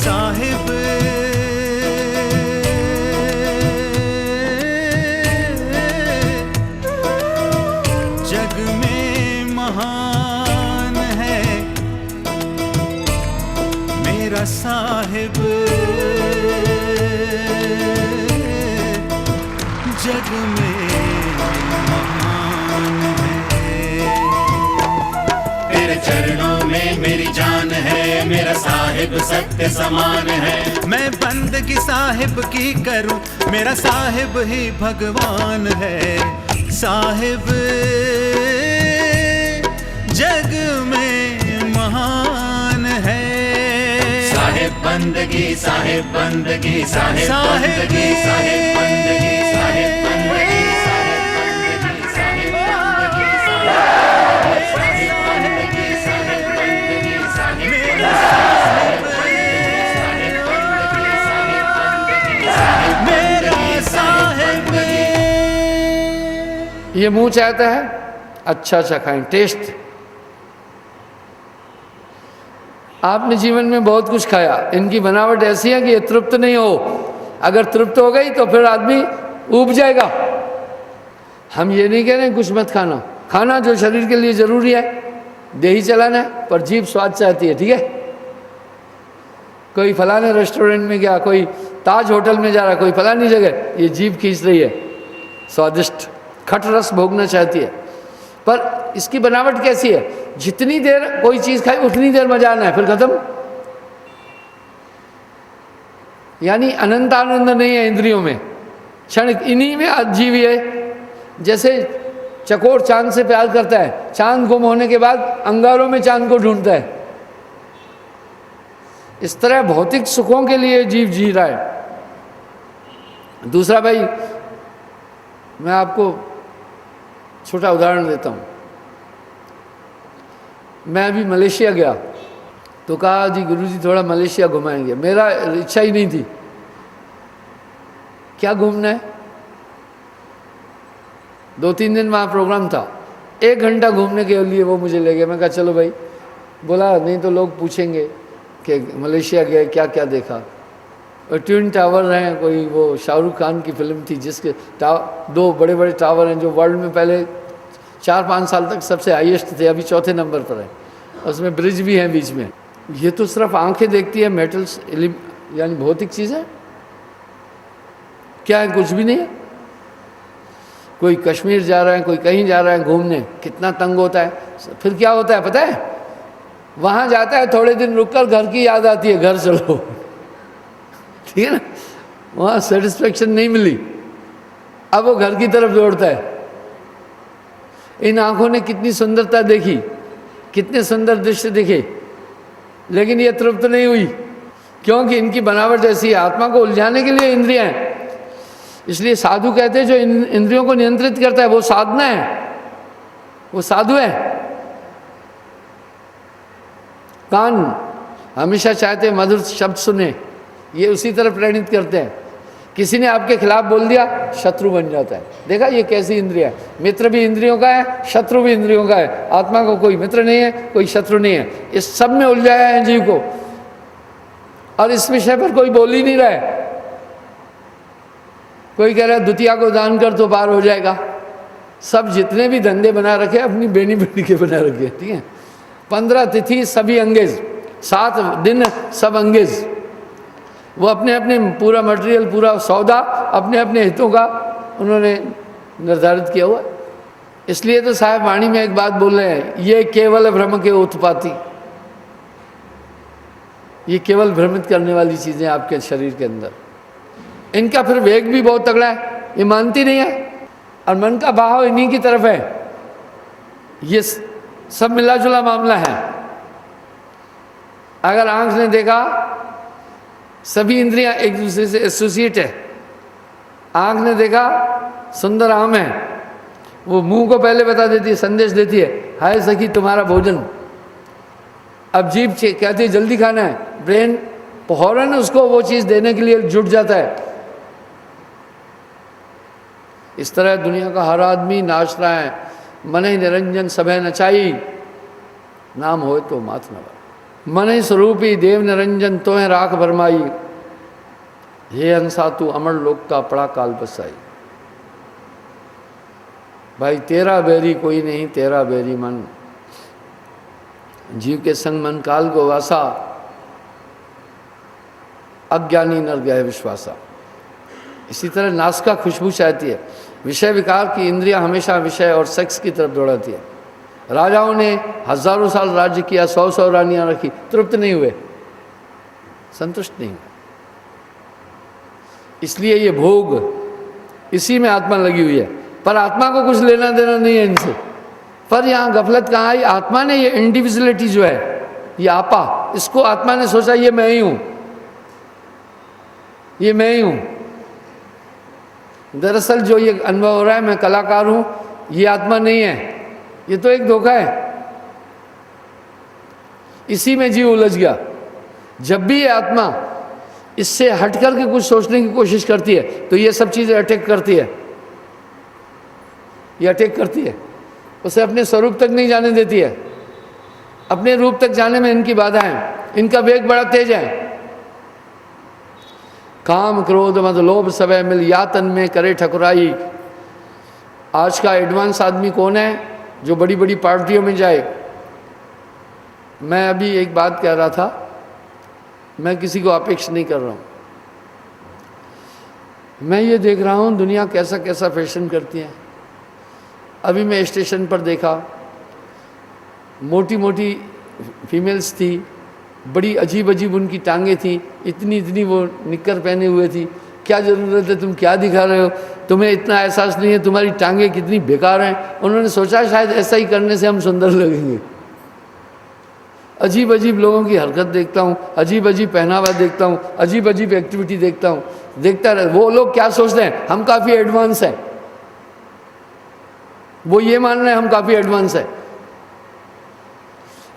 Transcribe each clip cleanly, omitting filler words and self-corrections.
साहिब जग में महान है मेरा साहिब, जग में महान है। तेरे चरणों में मेरी जान है, मेरा साहिब सत्य समान है। मैं बंदगी साहिब की करूं, मेरा साहिब ही भगवान है। साहिब जग में महान है। साहिब बंदगी, साहिब बंदगी, साहिब साहिब बंदगी, साहिब बंदगी, साहिब बंदगी, साहिब बंदगी, साहिब बंदगी, साहिब बंदगी, साहिब बंदगी, साहिब मेरा साहिब। ये मुंह चाहता है अच्छा अच्छा खाएं, टेस्ट। आपने जीवन में बहुत कुछ खाया, इनकी बनावट ऐसी है कि ये तृप्त नहीं हो। अगर तृप्त हो गई तो फिर आदमी ऊब जाएगा। हम ये नहीं कह रहे हैं कुछ मत खाना, खाना जो शरीर के लिए जरूरी है, देही चलाना है, पर जीभ स्वाद चाहती है, ठीक है। कोई फलाने रेस्टोरेंट में गया, कोई ताज होटल में जा रहा, कोई फलानी जगह, ये जीभ खींच रही है, स्वादिष्ट खट रस भोगना चाहती है। पर इसकी बनावट कैसी है, जितनी देर कोई चीज़ खाए उतनी देर मजा आना है, फिर खत्म। यानी अनंत आनंद नहीं है इंद्रियों में, क्षण इन्हीं में जीव है। जैसे चकोर चांद से प्यार करता है, चांद गुम होने के बाद अंगारों में चांद को ढूंढता है, इस तरह भौतिक सुखों के लिए जीव जी रहा है। दूसरा भाई, मैं आपको छोटा उदाहरण देता हूँ। मैं अभी मलेशिया गया तो कहा जी गुरुजी थोड़ा मलेशिया घुमाएंगे। मेरा इच्छा ही नहीं थी, क्या घूमना है, 2-3 दिन वहाँ प्रोग्राम था, 1 घंटा घूमने के लिए वो मुझे ले गए। मैं कहा चलो भाई, बोला नहीं तो लोग पूछेंगे कि मलेशिया गए क्या क्या देखा। और ट्विन टावर हैं, कोई वो शाहरुख खान की फिल्म थी जिसके 2 बड़े बड़े टावर हैं जो वर्ल्ड में पहले 4-5 साल तक सबसे हाईएस्ट थे, अभी 4थे नंबर पर है। उसमें ब्रिज भी है बीच में। ये तो सिर्फ आंखें देखती है, मेटल्स यानी भौतिक चीज़ें, क्या है, कुछ भी नहीं है। कोई कश्मीर जा रहा है, कोई कहीं जा रहा है घूमने, कितना तंग होता है। फिर क्या होता है पता है, वहाँ जाता है, थोड़े दिन रुककर घर की याद आती है, घर चलो, ठीक है ना। वहाँ सेटिस्फेक्शन नहीं मिली, अब वो घर की तरफ दौड़ता है। इन आंखों ने कितनी सुंदरता देखी, कितने सुंदर दृश्य देखे, लेकिन ये तृप्त नहीं हुई, क्योंकि इनकी बनावट ऐसी है। आत्मा को उलझाने के लिए इंद्रियां हैं। इसलिए साधु कहते हैं जो इंद्रियों को नियंत्रित करता है वो साधना है, वो साधु है। कान हमेशा चाहते हैं मधुर शब्द सुने, ये उसी तरफ प्रेरित करते हैं। किसी ने आपके खिलाफ बोल दिया, शत्रु बन जाता है। देखा ये कैसी इंद्रिया है। मित्र भी इंद्रियों का है, शत्रु भी इंद्रियों का है। आत्मा को कोई मित्र नहीं है, कोई शत्रु नहीं है, इस सब में उलझाया है जीव को, और इस विषय पर कोई बोल ही नहीं रहा है। कोई कह रहा है द्वितीया को दान कर तो पार हो जाएगा। सब जितने भी धंधे बना रखे अपनी बेनी बेनी के बना रखे, ठीक है। 15 तिथि सभी अंगेज, 7 दिन सब अंगेज। वो अपने अपने पूरा मटेरियल, पूरा सौदा अपने अपने हितों का उन्होंने निर्धारित किया हुआ। इसलिए तो साहब वाणी में एक बात बोल रहे हैं, ये केवल भ्रम के उत्पाती, ये केवल भ्रमित करने वाली चीज़ें आपके शरीर के अंदर। इनका फिर वेग भी बहुत तगड़ा है, ये मानती नहीं है, और मन का बहाव इन्हीं की तरफ है। ये सब मिला जुला मामला है। अगर आंख ने देखा, सभी इंद्रियां एक दूसरे से एसोसिएट है। आंख ने देखा सुंदर आम है, वो मुंह को पहले बता देती है, संदेश देती है, हाय सखी तुम्हारा भोजन। अब जीभ कहती है जल्दी खाना है, ब्रेन फौरन उसको वो चीज़ देने के लिए जुट जाता है। इस तरह दुनिया का हर आदमी नाच रहा है, मन ही निरंजन सभय नचाई, नाम होए तो मात न मन ही स्वरूपी देव निरंजन तो है राख भरमाई, हे हंसा तू अमर लोक का पड़ा काल बसाई। भाई तेरा बैरी कोई नहीं, तेरा बैरी मन, जीव के संग मन काल को वासा, अज्ञानी नर गए विश्वासा। इसी तरह नासिका खुशबू चाहती है, विषय विकार की इंद्रियां हमेशा विषय और सेक्स की तरफ दौड़ाती है। राजाओं ने हजारों साल राज्य किया, 100 रानियां रखी, तृप्त नहीं हुए, संतुष्ट नहीं हुए। इसलिए ये भोग, इसी में आत्मा लगी हुई है, पर आत्मा को कुछ लेना देना नहीं है इनसे। पर यहाँ गफलत कहाँ आई, आत्मा ने ये इंडिविजुअलिटी जो है, ये आपा, इसको आत्मा ने सोचा ये मैं ही हूँ, ये मैं ही हूँ। दरअसल जो ये अनुभव हो रहा है मैं कलाकार हूँ, ये आत्मा नहीं है, ये तो एक धोखा है। इसी में जीव उलझ गया। जब भी ये आत्मा इससे हट करके कुछ सोचने की कोशिश करती है तो ये सब चीज़ें अटैक करती है, ये अटैक करती है, उसे अपने स्वरूप तक नहीं जाने देती है। अपने रूप तक जाने में इनकी बाधा है, इनका वेग बड़ा तेज है। काम क्रोध मद लोभ सबे मिल या तन में करे ठकुराई। आज का एडवांस आदमी कौन है जो बड़ी बड़ी पार्टियों में जाए। मैं अभी एक बात कह रहा था, मैं किसी को अपेक्षा नहीं कर रहा हूँ, मैं ये देख रहा हूँ दुनिया कैसा कैसा फैशन करती है। अभी मैं स्टेशन पर देखा, मोटी मोटी फीमेल्स थी, बड़ी अजीब अजीब उनकी टांगें थी, इतनी इतनी वो निक्कर पहने हुए थी। क्या ज़रूरत है, तुम क्या दिखा रहे हो, तुम्हें इतना एहसास नहीं है तुम्हारी टांगें कितनी बेकार हैं। उन्होंने सोचा शायद ऐसा ही करने से हम सुंदर लगेंगे। अजीब अजीब लोगों की हरकत देखता हूँ, अजीब अजीब पहनावा देखता हूँ, अजीब अजीब एक्टिविटी देखता हूँ, देखता रहे। वो लोग क्या सोचते हैं, हम काफ़ी एडवांस हैं, वो ये मान रहे हैं हम काफ़ी एडवांस है।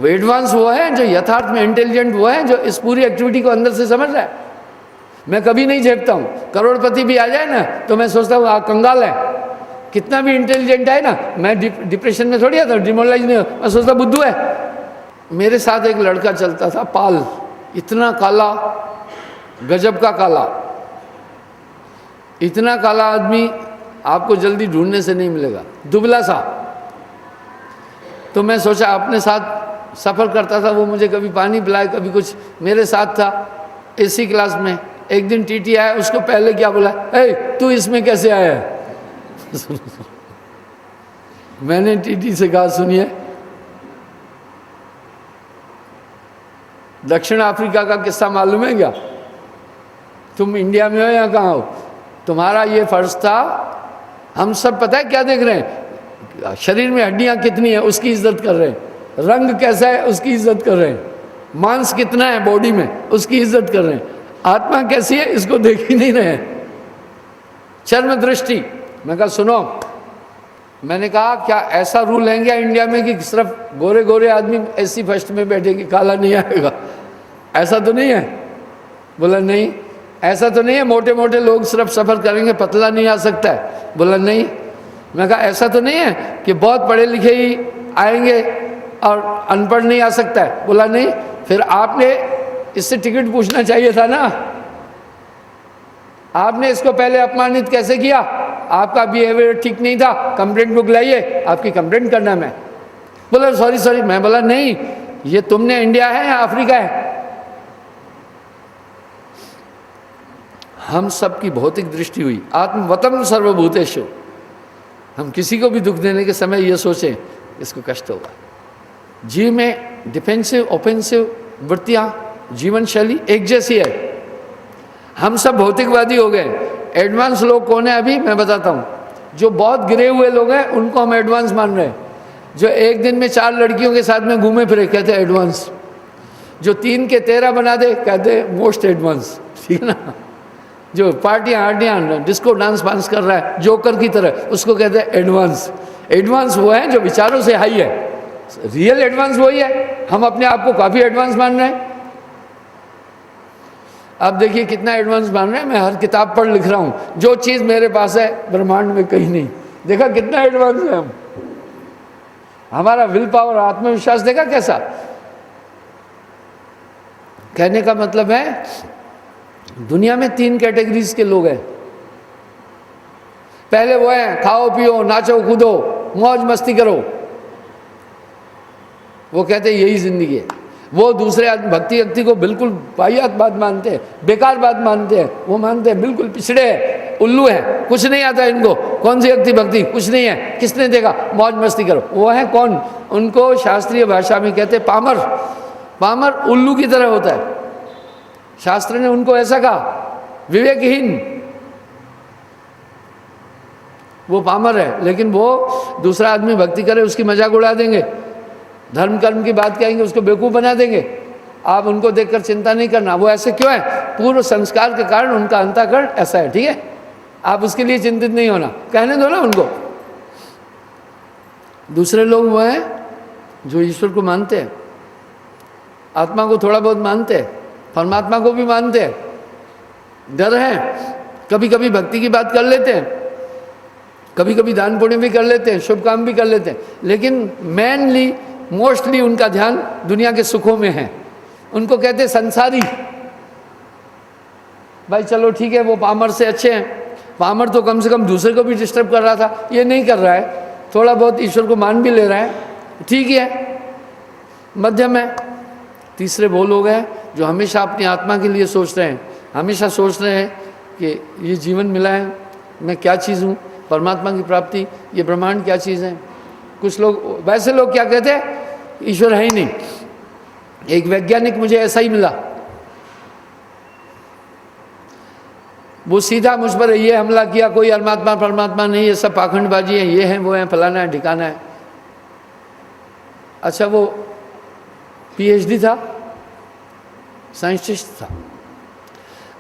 वो एडवांस वो है जो यथार्थ में इंटेलिजेंट, वो है जो इस पूरी एक्टिविटी को अंदर से समझ रहा है। मैं कभी नहीं झेपता हूँ, करोड़पति भी आ जाए ना तो मैं सोचता हूँ कंगाल है, कितना भी इंटेलिजेंट है ना, मैं डिप्रेशन में थोड़ी आता, डिमोरलाइज नहीं हो, मैं सोचता बुद्धू है। मेरे साथ एक लड़का चलता था, पाल, इतना काला, गजब का काला, इतना काला आदमी आपको जल्दी ढूंढने से नहीं मिलेगा, दुबला सा। तो मैं सोचा, अपने साथ सफ़र करता था, वो मुझे कभी पानी पिलाए कभी कुछ, मेरे साथ था एसी क्लास में। एक दिन टीटी आया, उसको पहले क्या बोला, ए तू इसमें कैसे आया है? मैंने टीटी से कहा, सुनिए, दक्षिण अफ्रीका का किस्सा मालूम है क्या? तुम इंडिया में हो या कहाँ हो? तुम्हारा ये फर्ज था, हम सब पता है क्या देख रहे हैं, शरीर में हड्डियां कितनी है उसकी इज्जत कर रहे हैं, रंग कैसा है उसकी इज्जत कर रहे हैं, मांस कितना है बॉडी में उसकी इज्जत कर रहे हैं, आत्मा कैसी है इसको देख ही नहीं रहे हैं, चर्म दृष्टि। मैं कहा सुनो, मैंने कहा क्या ऐसा रूल है क्या इंडिया में कि सिर्फ गोरे गोरे आदमी ऐसी फर्स्ट में बैठेंगे, काला नहीं आएगा? ऐसा तो नहीं है। बोला नहीं, ऐसा तो नहीं है मोटे मोटे लोग सिर्फ सफ़र करेंगे, पतला नहीं आ सकता है? बोला नहीं। मैं कहा ऐसा तो नहीं है कि बहुत पढ़े लिखे ही आएंगे और अनपढ़ नहीं आ सकता है? बोला नहीं। फिर आपने इससे टिकट पूछना चाहिए था ना, आपने इसको पहले अपमानित कैसे किया? आपका बिहेवियर ठीक नहीं था, कंप्लेंट बुक लाइए, आपकी कंप्लेंट करना मैं। बोला सॉरी सॉरी। मैं बोला नहीं, ये तुमने इंडिया है या अफ्रीका है? हम सब की भौतिक दृष्टि हुई, आत्मवतम सर्वभूतेषु। हम किसी को भी दुख देने के समय ये सोचें इसको कष्ट होगा। जीव में डिफेंसिव ऑफेंसिव वृत्तियाँ, जीवन शैली एक जैसी है। हम सब भौतिकवादी हो गए। एडवांस लोग कौन है अभी मैं बताता हूँ। जो बहुत गिरे हुए लोग हैं उनको हम एडवांस मान रहे हैं। जो एक दिन में 4 लड़कियों के साथ में घूमे फिरे कहते हैं एडवांस। जो 3 के 13 बना दे कहते हैं मोस्ट एडवांस, ठीक है ना। जो पार्टियाँ हार्टियाँ डिस्को डांस वांस कर रहा है जोकर की तरह, उसको कहते हैं एडवांस। एडवांस वो है जो विचारों से हाई है। रियल एडवांस वही है। हम अपने आप को काफ़ी एडवांस मान रहे हैं। अब देखिए कितना एडवांस मान रहे हैं। मैं हर किताब पर लिख रहा हूँ, जो चीज़ मेरे पास है ब्रह्मांड में कहीं नहीं। देखा कितना एडवांस है हम। हमारा विल पावर, आत्मविश्वास देखा कैसा। कहने का मतलब है दुनिया में 3 कैटेगरीज के लोग हैं। पहले वो हैं खाओ पियो नाचो कूदो मौज मस्ती करो, वो कहते हैं यही जिंदगी है। वो दूसरे आदमी भक्ति भक्ति को बिल्कुल वाहियात बात मानते हैं, बेकार बात मानते हैं। वो मानते हैं बिल्कुल पिछड़े हैं, उल्लू हैं, कुछ नहीं आता इनको, कौन सी भक्ति भक्ति कुछ नहीं है, किसने देखा, मौज मस्ती करो। वो है कौन? उनको शास्त्रीय भाषा में कहते हैं पामर। पामर उल्लू की तरह होता है, शास्त्र ने उनको ऐसा कहा, विवेकहीन। वो पामर है, लेकिन वो दूसरा आदमी भक्ति करे उसकी मजाक उड़ा देंगे, धर्म कर्म की बात कहेंगे उसको बेवकूफ़ बना देंगे। आप उनको देखकर चिंता नहीं करना, वो ऐसे क्यों है, पूर्व संस्कार के कारण उनका अंतःकरण ऐसा है, ठीक है। आप उसके लिए चिंतित नहीं होना, कहने दो ना उनको। दूसरे लोग वो हैं जो ईश्वर को मानते हैं, आत्मा को थोड़ा बहुत मानते हैं, परमात्मा को भी मानते हैं, डर है, कभी कभी भक्ति की बात कर लेते हैं, कभी कभी दान पुण्य भी कर लेते हैं, शुभ काम भी कर लेते हैं, लेकिन मेनली मोस्टली उनका ध्यान दुनिया के सुखों में है। उनको कहते हैं संसारी। भाई चलो ठीक है, वो पामर से अच्छे हैं। पामर तो कम से कम दूसरे को भी डिस्टर्ब कर रहा था, ये नहीं कर रहा है, थोड़ा बहुत ईश्वर को मान भी ले रहा है, ठीक है, मध्यम है। तीसरे वो लोग हैं जो हमेशा अपनी आत्मा के लिए सोच रहे हैं, हमेशा सोच रहे हैं कि ये जीवन मिला है, मैं क्या चीज़ हूँ, परमात्मा की प्राप्ति, ये ब्रह्मांड क्या चीज़ है। कुछ लोग वैसे लोग क्या कहते हैं, ईश्वर है ही नहीं। एक वैज्ञानिक मुझे ऐसा ही मिला, वो सीधा मुझ पर ये हमला किया, कोई परमात्मा परमात्मा नहीं, ये सब पाखंडबाजी है, ये है वो है, फलाना है ठिकाना है। अच्छा, वो पीएचडी था, साइंटिस्ट था।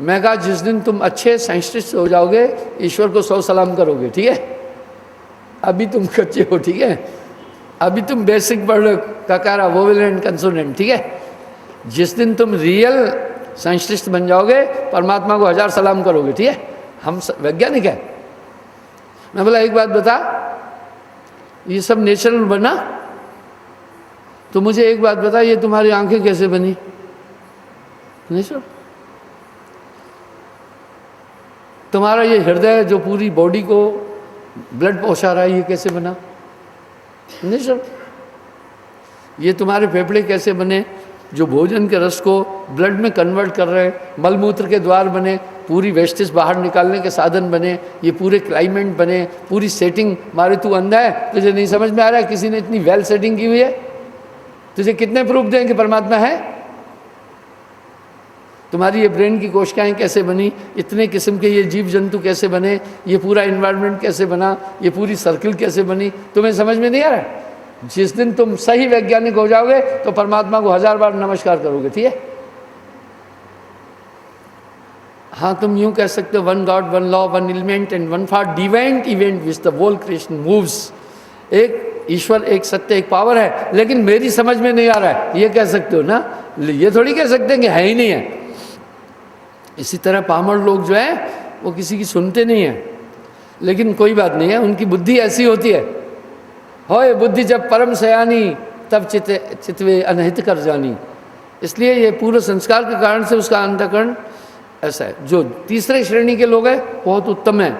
मैं कहा जिस दिन तुम अच्छे साइंटिस्ट हो जाओगे ईश्वर को 100 सलाम करोगे, ठीक है, अभी तुम कच्चे हो, ठीक है, अभी तुम बेसिक पढ़ लो, ककारा वोवेल एंड कंसोनेंट, ठीक है। जिस दिन तुम रियल साइंटिस्ट बन जाओगे परमात्मा को 1000 सलाम करोगे, ठीक है। हम वैज्ञानिक है। मैं बोला एक बात बता, ये सब नेचुरल बना, तो मुझे एक बात बता, ये तुम्हारी आंखें कैसे बनी? नेचुरल। तुम्हारा ये हृदय जो पूरी बॉडी को ब्लड पहुंचा रहा है, ये कैसे बना? नेचुरल। ये तुम्हारे फेफड़े कैसे बने, जो भोजन के रस को ब्लड में कन्वर्ट कर रहे हैं, मलमूत्र के द्वार बने, पूरी वेस्टेज बाहर निकालने के साधन बने, ये पूरे क्लाइमेट बने, पूरी सेटिंग। मारे तू अंधा है, तुझे नहीं समझ में आ रहा है किसी ने इतनी वेल सेटिंग की हुई है? तुझे कितने प्रूफ दें कि परमात्मा है? तुम्हारी ये ब्रेन की कोशिकाएं कैसे बनी, इतने किस्म के ये जीव जंतु कैसे बने, ये पूरा इन्वायरमेंट कैसे बना, ये पूरी सर्किल कैसे बनी, तुम्हें समझ में नहीं आ रहा है? जिस दिन तुम सही वैज्ञानिक हो जाओगे तो परमात्मा को 1000 बार नमस्कार करोगे, ठीक है। हाँ, तुम यूं कह सकते हो, one God, one law, one element and one for divine event which the whole creation moves. एक ईश्वर, एक सत्य, एक पावर है, लेकिन मेरी समझ में नहीं आ रहा है, ये कह सकते हो ना। ये थोड़ी कह सकते हैं कि है ही नहीं है। इसी तरह पामर लोग जो है वो किसी की सुनते नहीं हैं, लेकिन कोई बात नहीं है, उनकी बुद्धि ऐसी होती है। होए बुद्धि जब परम सयानी, तब चितवे अनहित कर जानी। इसलिए ये पूर्व संस्कार के कारण से उसका अंतःकरण ऐसा है। जो तीसरे श्रेणी के लोग हैं बहुत उत्तम है,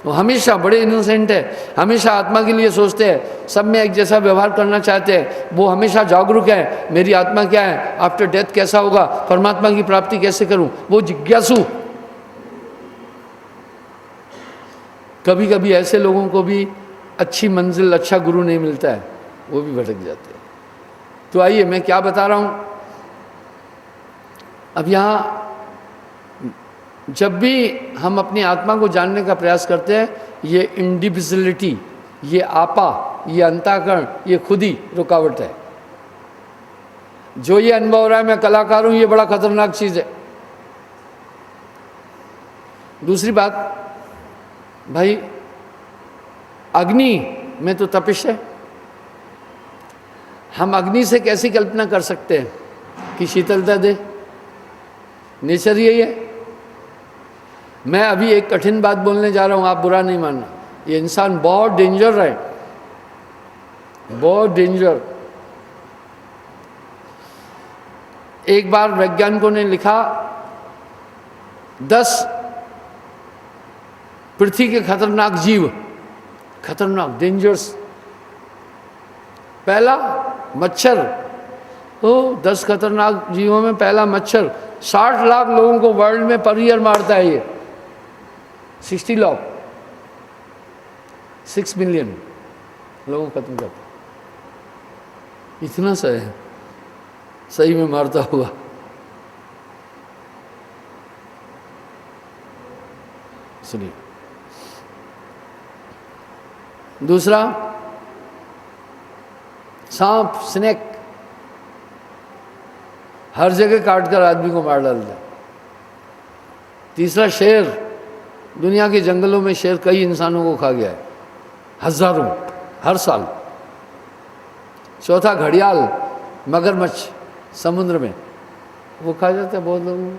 वो हमेशा बड़े इनोसेंट है, हमेशा आत्मा के लिए सोचते हैं, सब में एक जैसा व्यवहार करना चाहते हैं, वो हमेशा जागरूक है, मेरी आत्मा क्या है, आफ्टर डेथ कैसा होगा, परमात्मा की प्राप्ति कैसे करूं, वो जिज्ञासु। कभी कभी ऐसे लोगों को भी अच्छी मंजिल, अच्छा गुरु नहीं मिलता है, वो भी भटक जाते हैं। तो आइए, मैं क्या बता रहा हूं, अब यहाँ जब भी हम अपनी आत्मा को जानने का प्रयास करते हैं, ये इंडिविजुअलिटी, ये आपा, ये अंतःकरण, ये खुद ही रुकावट है। जो ये अनुभव हो रहा है मैं कलाकार हूं, ये बड़ा खतरनाक चीज़ है। दूसरी बात, भाई अग्नि में तो तपिश है, हम अग्नि से कैसी कल्पना कर सकते हैं कि शीतलता दे? नेचर यही है। मैं अभी एक कठिन बात बोलने जा रहा हूं, आप बुरा नहीं मानना। ये इंसान बहुत डेंजर है, बहुत डेंजर। एक बार वैज्ञानिकों ने लिखा 10 पृथ्वी के खतरनाक जीव, खतरनाक, डेंजरस। पहला मच्छर, तो 10 खतरनाक जीवों में पहला मच्छर। 60 लाख लोगों को वर्ल्ड में पर ईयर मारता है ये, 60 लाख, 6 मिलियन लोगों को खत्म करता है। इतना सा है, सही में मारता हुआ। सुनिए दूसरा, सांप, स्नेक, हर जगह काट कर आदमी को मार डालता है। तीसरा, शेर, दुनिया के जंगलों में शेर कई इंसानों को खा गया है, हजारों, हर साल। चौथा, घड़ियाल, मगरमच्छ समुद्र में, वो खा जाता है बहुत लोगों को।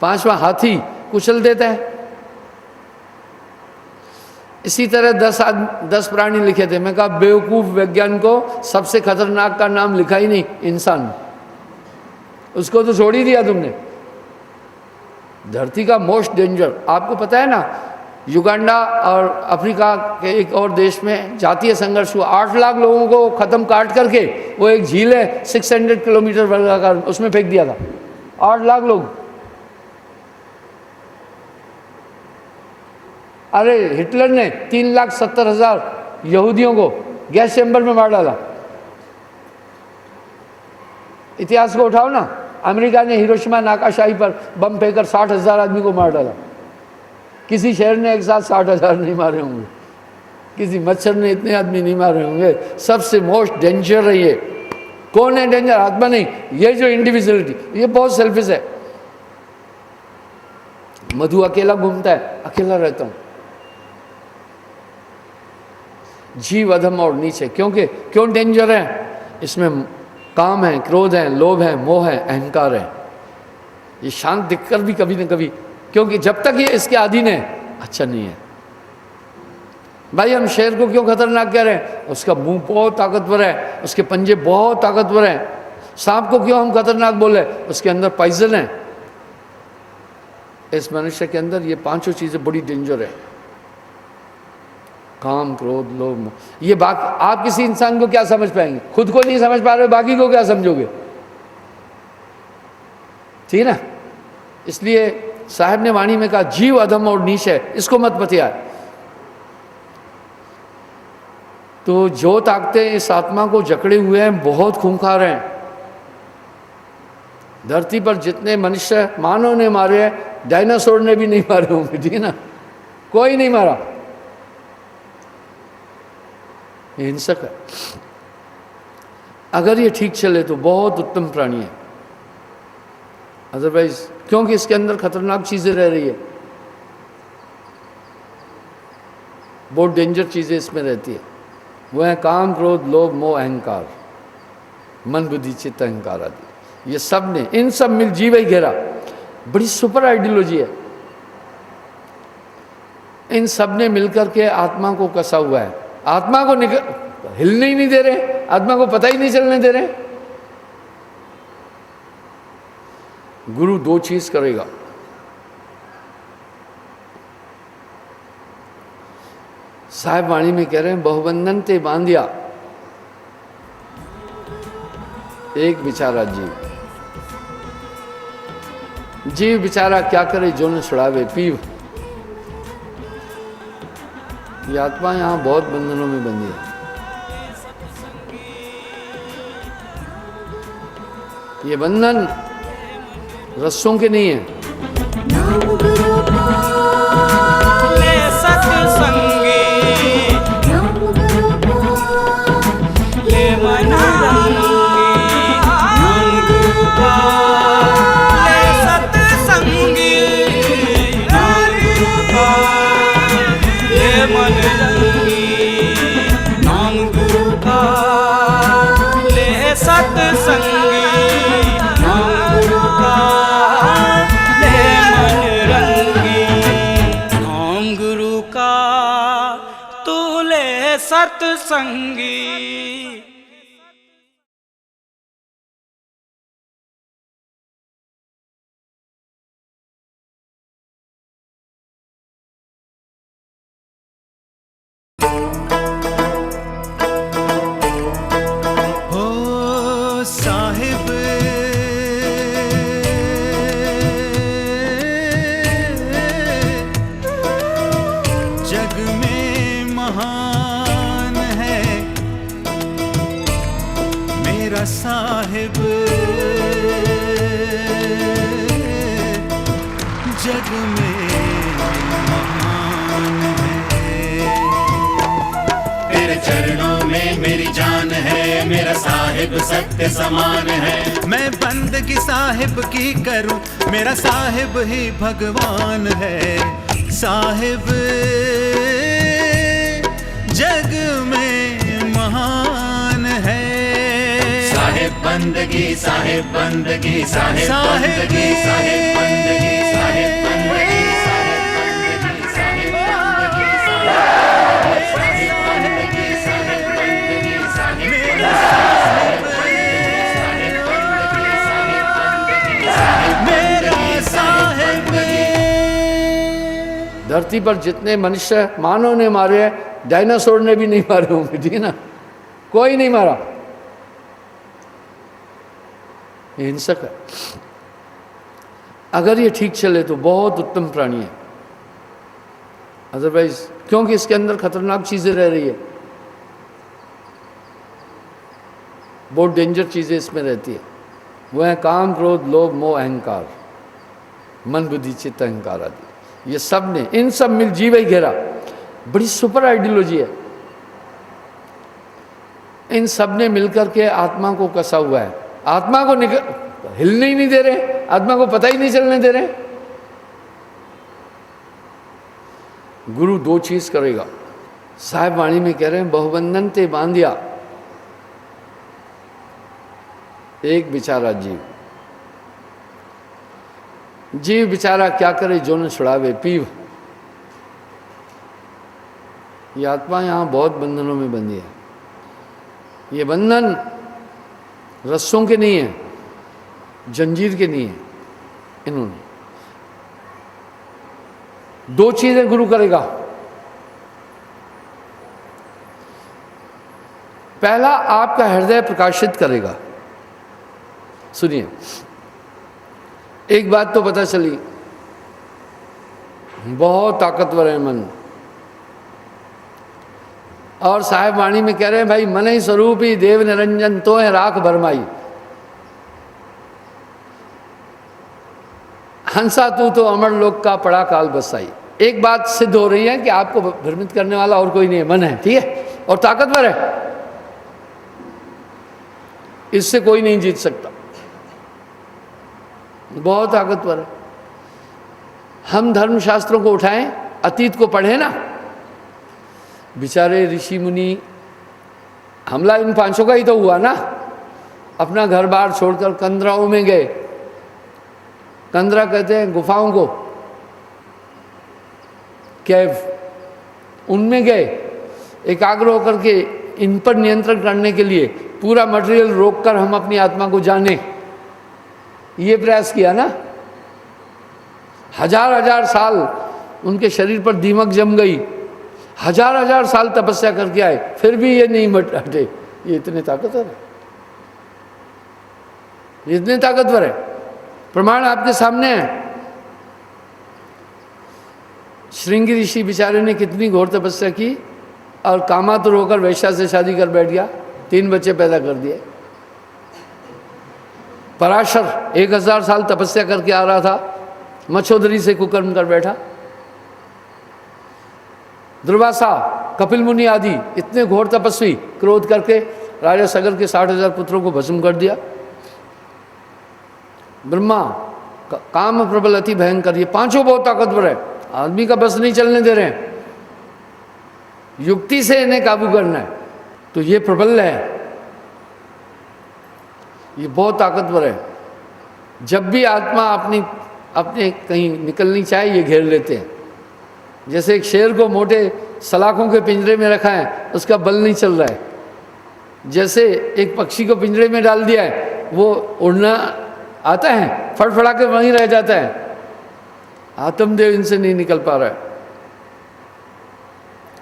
पांचवा, हाथी, कुचल देता है। इसी तरह 10 प्राणी लिखे थे। मैं कहा बेवकूफ वैज्ञानिकों, सबसे खतरनाक का नाम लिखा ही नहीं, इंसान, उसको तो छोड़ ही दिया तुमने। धरती का मोस्ट डेंजर, आपको पता है ना, युगांडा और अफ्रीका के एक और देश में जातीय संघर्ष हुआ, 8 लाख लोगों को खत्म काट करके वो एक झील है 600 किलोमीटर वर्गाकार, उसमें फेंक दिया था 8 लाख लोग। अरे हिटलर ने 3,70,000 यहूदियों को गैस चैम्बर में मार डाला। इतिहास को उठाओ ना, अमेरिका ने हिरोशिमा नागासाकी पर बम फेंककर 60,000 आदमी को मार डाला। किसी शहर ने एक साथ 60,000 नहीं मारे होंगे, किसी मच्छर ने इतने आदमी नहीं मारे होंगे। सबसे मोस्ट डेंजर है ये। कौन है डेंजर? आत्मा नहीं, ये जो इंडिविजुअलिटी, ये बहुत सेल्फिश है। मधु अकेला घूमता है, अकेला रहता हूं। जीव अधम और नीचे, क्योंकि क्यों डेंजर है? इसमें काम है, क्रोध है, लोभ है, मोह है, अहंकार है। ये शांत दिखकर भी कभी न कभी, क्योंकि जब तक ये इसके अधीन है अच्छा नहीं है। भाई हम शेर को क्यों खतरनाक कह रहे हैं? उसका मुंह बहुत ताकतवर है, उसके पंजे बहुत ताकतवर हैं। सांप को क्यों हम खतरनाक बोले? उसके अंदर पॉइजन है। इस मनुष्य के अंदर ये 5 चीजें बड़ी डेंजर है, काम, क्रोध, लोभ, मोह। ये बाकी आप किसी इंसान को क्या समझ पाएंगे? खुद को नहीं समझ पा रहे, बाकी को क्या समझोगे? ठीक है ना? इसलिए साहब ने वाणी में कहा जीव अधम और नीच है, इसको मत बतिया। तो जो ताकतें इस आत्मा को जकड़े हुए हैं बहुत खूंखार हैं। धरती पर जितने मनुष्य मानव ने मारे हैं, डायनासोर ने भी नहीं मारे होंगे, ठीक है ना? कोई नहीं मारा। ये हिंसक है। अगर ये ठीक चले तो बहुत उत्तम प्राणी है, अदरवाइज, क्योंकि इसके अंदर खतरनाक चीजें रह रही है, बहुत डेंजर चीजें इसमें रहती है। वो है काम, क्रोध, लोभ, मोह, अहंकार, मन, बुद्धि, चित्त, अहंकार आदि। ये सब ने, इन सब मिल जीव ही घेरा। बड़ी सुपर आइडियोलॉजी है। इन सब ने मिलकर के आत्मा को कसा हुआ है। आत्मा को हिलने ही नहीं दे रहे, आत्मा को पता ही नहीं चलने दे रहे। गुरु 2 चीज करेगा, साहब वाणी में कह रहे हैं, बहुबंधन ते बांधिया एक बेचारा जीव। जीव बेचारा क्या करे, जो न छुड़ावे पीव। ये आत्मा यहां बहुत बंधनों में बंधी है। ये बंधन रस्सों के नहीं है। ले सत्संगी, ले मनानी, नाम गुरु का। ले सत्संगी, नाम गुरु का। ले मनरंगी, नाम गुरु का। ले सत्संगी, नाम गुरु का। ले मनरंगी, नाम गुरु का। तू ले सत्संगी। जग में महान है। तेरे चरणों में मेरी जान है, मेरा साहिब सत्य समान है। मैं बंदगी साहिब की करूं, मेरा साहिब ही भगवान है। साहिब जग में महान है। साहिब बंदगी, साहिब बंदगी, साहिब साहिब बंदगी, साहिब बंदगी, साहिब बंदगी, साहिब बंदगी, साहिब बंदगी, साहिब बंदगी, साहिब बंदगी, मेरा साहिब। धरती पर जितने मनुष्य मानव ने मारे हैं, डायनासोर ने भी नहीं मारे होंगे, ठीक है ना? कोई नहीं मारा, ये हिंसक है। अगर ये ठीक चले तो बहुत उत्तम प्राणी है, अदरवाइज क्योंकि इसके अंदर खतरनाक चीजें रह रही है, बहुत डेंजर चीजें इसमें रहती है। वो है काम, क्रोध, लोभ, मोह, अहंकार, मन, बुद्धि, चित्त, अहंकार आदि। ये सब ने, इन सब मिल जीव ही घेरा। बड़ी सुपर आइडियोलॉजी है। इन सब ने मिलकर के आत्मा को कसा हुआ है। आत्मा को हिलने ही नहीं दे रहे, आत्मा को पता ही नहीं चलने दे रहे। गुरु दो चीज करेगा। साहिब वाणी में कह रहे हैं, बहुबंधन ते बांधिया एक बेचारा जीव। जीव बेचारा क्या करे, जो न छुड़ावे पीव। ये आत्मा यहां बहुत बंधनों में बंधी है। ये बंधन रस्सों के नहीं है, जंजीर के नहीं है। इन्होंने दो चीजें गुरु करेगा। पहला, आपका हृदय प्रकाशित करेगा। सुनिए, एक बात तो पता चली, बहुत ताकतवर है मन। और साहिब वाणी में कह रहे हैं, भाई मन ही स्वरूप ही देव निरंजन तो है राख भरमाई। हंसा तू तो अमर लोक का पड़ा काल बसाई। एक बात सिद्ध हो रही है कि आपको भ्रमित करने वाला और कोई नहीं है, मन है, ठीक है, और ताकतवर है। इससे कोई नहीं जीत सकता, बहुत ताकतवर है। हम धर्मशास्त्रों को उठाएं, अतीत को पढ़ें ना, बेचारे ऋषि मुनि, हमला इन पांचों का ही तो हुआ ना। अपना घर बार छोड़कर कंदराओं में गए। कंदरा कहते हैं गुफाओं को, कैव, उनमें गए एकाग्र होकर के। इन पर नियंत्रण करने के लिए पूरा मटेरियल रोककर हम अपनी आत्मा को जाने, ये प्रयास किया ना। हजार हजार साल उनके शरीर पर दीमक जम गई, हजार हजार साल तपस्या करके आए, फिर भी ये नहीं हटे। ये इतने ताकतवर है, ये इतने ताकतवर है। प्रमाण आपके सामने है। श्रृंगी ऋषि बेचारे ने कितनी घोर तपस्या की और कामातुर होकर वैश्या से शादी कर बैठ गया, 3 बच्चे पैदा कर दिए। पराशर 1000 साल तपस्या करके आ रहा था, मच्छोदरी से कुकर्म कर बैठा। दुर्वासा, कपिल मुनि आदि इतने घोर तपस्वी क्रोध करके राजा सगर के 60,000 पुत्रों को भस्म कर दिया। ब्रह्मा, काम प्रबल अति भयंकर, ये पांचों बहुत ताकतवर है। आदमी का बस नहीं चलने दे रहे हैं, युक्ति से इन्हें काबू करना है। तो ये प्रबल है, ये बहुत ताकतवर है। जब भी आत्मा अपने कहीं निकलनी चाहे, ये घेर लेते हैं। जैसे एक शेर को मोटे सलाखों के पिंजरे में रखा है, उसका बल नहीं चल रहा है। जैसे एक पक्षी को पिंजरे में डाल दिया है, वो उड़ना आता है, फड़फड़ा के वहीं रह जाता है। आत्मदेव इनसे नहीं निकल पा रहा है।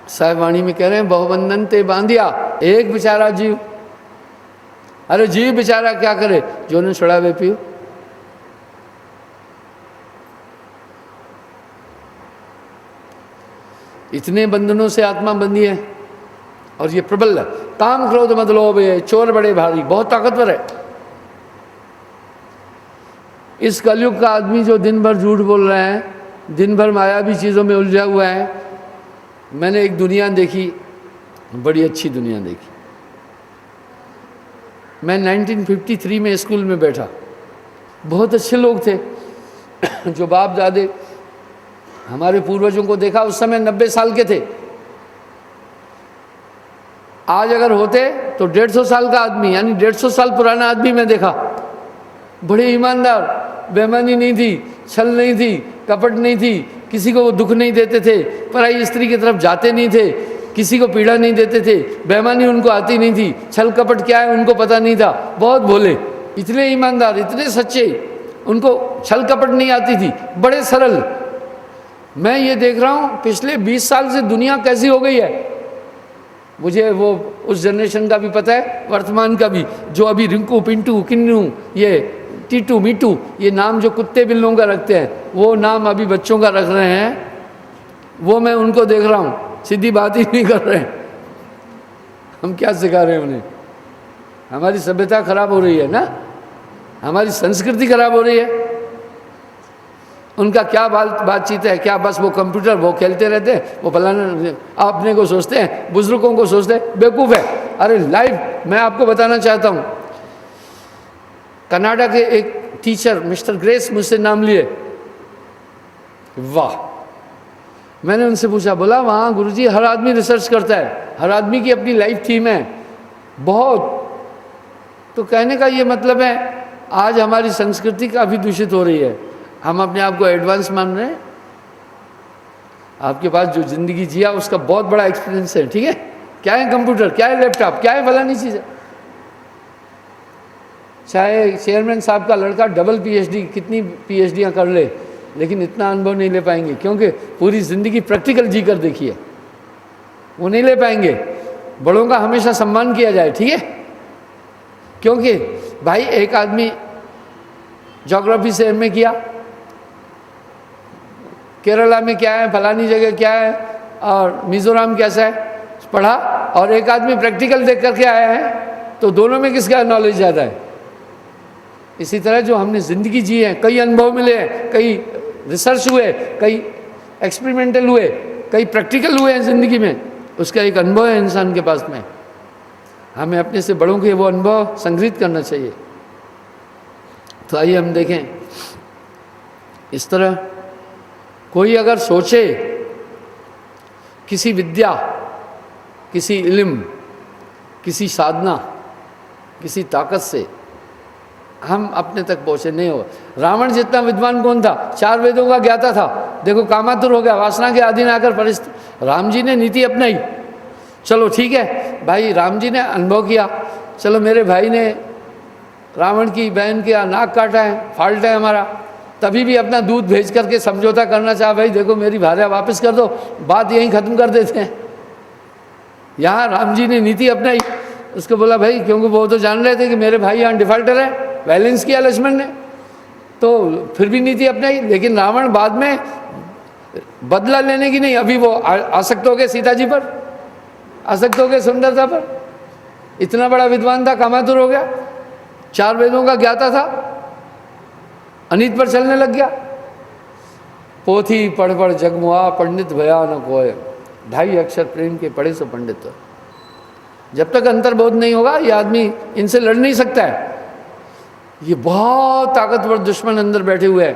साहिब वाणी में कह रहे हैं, बहुबंधन ते बांधिया एक बेचारा जीव। अरे जीव बेचारा क्या करे, जो ने छुड़ावे पियो। इतने बंधनों से आत्मा बंधी है और ये प्रबल है। काम क्रोध मद लोभ, ये चोर बड़े भारी, बहुत ताकतवर है। इस कलयुग का आदमी जो दिन भर झूठ बोल रहा है, दिन भर मायावी चीज़ों में उलझा हुआ है। मैंने एक दुनिया देखी, बड़ी अच्छी दुनिया देखी। मैं 1953 में स्कूल में बैठा, बहुत अच्छे लोग थे जो बाप दादे हमारे पूर्वजों को देखा, उस समय 90 साल के थे। आज अगर होते तो 150 साल का आदमी, यानी 150 साल पुराना आदमी मैं देखा। बड़े ईमानदार, बेईमानी नहीं थी, छल नहीं थी, कपट नहीं थी, किसी को वो दुख नहीं देते थे, पराई स्त्री की तरफ जाते नहीं थे, किसी को पीड़ा नहीं देते थे, बेईमानी उनको आती नहीं थी, छल कपट क्या है उनको पता नहीं था, बहुत भोले, इतने ईमानदार, इतने सच्चे, उनको छल कपट नहीं आती थी, बड़े सरल। मैं ये देख रहा हूँ पिछले 20 साल से दुनिया कैसी हो गई है। मुझे वो उस जनरेशन का भी पता है, वर्तमान का भी, जो अभी रिंकू, पिंटू, किन्नू, ये टीटू, मीटू, ये नाम जो कुत्ते बिल्लों का रखते हैं, वो नाम अभी बच्चों का रख रहे हैं। वो मैं उनको देख रहा हूँ, सीधी बात ही नहीं कर रहे हैं। हम क्या सिखा रहे हैं उन्हें? हमारी सभ्यता खराब हो रही है ना, हमारी संस्कृति खराब हो रही है। उनका क्या बातचीत है, क्या बस वो कंप्यूटर, वो खेलते रहते हैं, वो फलाना, अपने को सोचते हैं, बुजुर्गों को सोचते हैं, बेवकूफ़ है। अरे लाइव मैं आपको बताना चाहता हूँ, कनाडा के एक टीचर मिस्टर ग्रेस मुझसे नाम लिए, वाह। मैंने उनसे पूछा, बोला वहाँ गुरुजी हर आदमी रिसर्च करता है, हर आदमी की अपनी लाइफ थीम है बहुत। तो कहने का ये मतलब है आज हमारी संस्कृति काफ़ी दूषित हो रही है, हम अपने आप को एडवांस मान रहे हैं। आपके पास जो ज़िंदगी जिया उसका बहुत बड़ा एक्सपीरियंस है, ठीक है? क्या है कंप्यूटर, क्या है लैपटॉप, क्या है फलानी चीज़ है। चाहे चेयरमैन साहब का लड़का डबल पीएचडी, कितनी पीएचडियाँ कर ले, लेकिन इतना अनुभव नहीं ले पाएंगे, क्योंकि पूरी ज़िंदगी प्रैक्टिकल जी कर देखी है, वो नहीं ले पाएंगे। बड़ों का हमेशा सम्मान किया जाए, ठीक है? क्योंकि भाई एक आदमी ज्योग्राफी से एमए किया, केरला में क्या है, फलानी जगह क्या है, और मिजोरम कैसा है, पढ़ा, और एक आदमी प्रैक्टिकल देख करके आया है, तो दोनों में किसका नॉलेज ज़्यादा है? इसी तरह जो हमने ज़िंदगी जी है, कई अनुभव मिले हैं, कई रिसर्च हुए, कई एक्सपेरिमेंटल हुए, कई प्रैक्टिकल हुए हैं ज़िंदगी में, उसका एक अनुभव है इंसान के पास में। हमें अपने से बड़ों के वो अनुभव संग्रहित करना चाहिए। तो आइए हम देखें, इस तरह कोई अगर सोचे किसी विद्या, किसी इल्म, किसी साधना, किसी ताकत से हम अपने तक पहुँचे, नहीं हो। रावण जितना विद्वान कौन था? 4 वेदों का ज्ञाता था, देखो कामातुर हो गया, वासना के अधीन आकर परिस्थिति। राम जी ने नीति अपनाई, चलो ठीक है भाई, राम जी ने अनुभव किया, चलो मेरे भाई ने रावण की बहन का नाक काटा है, फॉल्ट है हमारा, तभी भी अपना दूध भेज करके समझौता करना चाहा, भाई देखो मेरी भार्या वापस कर दो, बात यहीं ख़त्म कर देते हैं। यहाँ राम जी ने नीति अपनाई, उसको बोला भाई, क्योंकि वो तो जान रहे थे कि मेरे भाई यहाँ डिफॉल्टर है, बैलेंस किया लक्ष्मण ने, तो फिर भी नीति अपनाई। लेकिन रावण बाद में बदला लेने की नहीं, अभी वो आसक्त हो गए सीता जी पर, आसक्त हो गए सुंदरता पर। इतना बड़ा विद्वान था, कामातुर हो गया, 4 वेदों का ज्ञाता था, अनीत पर चलने लग गया। पोथी पढ़ पढ़ जगमुआ, पंडित भया न कोय, 2.5 अक्षर प्रेम के पढ़े सो पंडित। जब तक अंतर्बोध नहीं होगा ये आदमी इनसे लड़ नहीं सकता है। ये बहुत ताकतवर दुश्मन अंदर बैठे हुए हैं।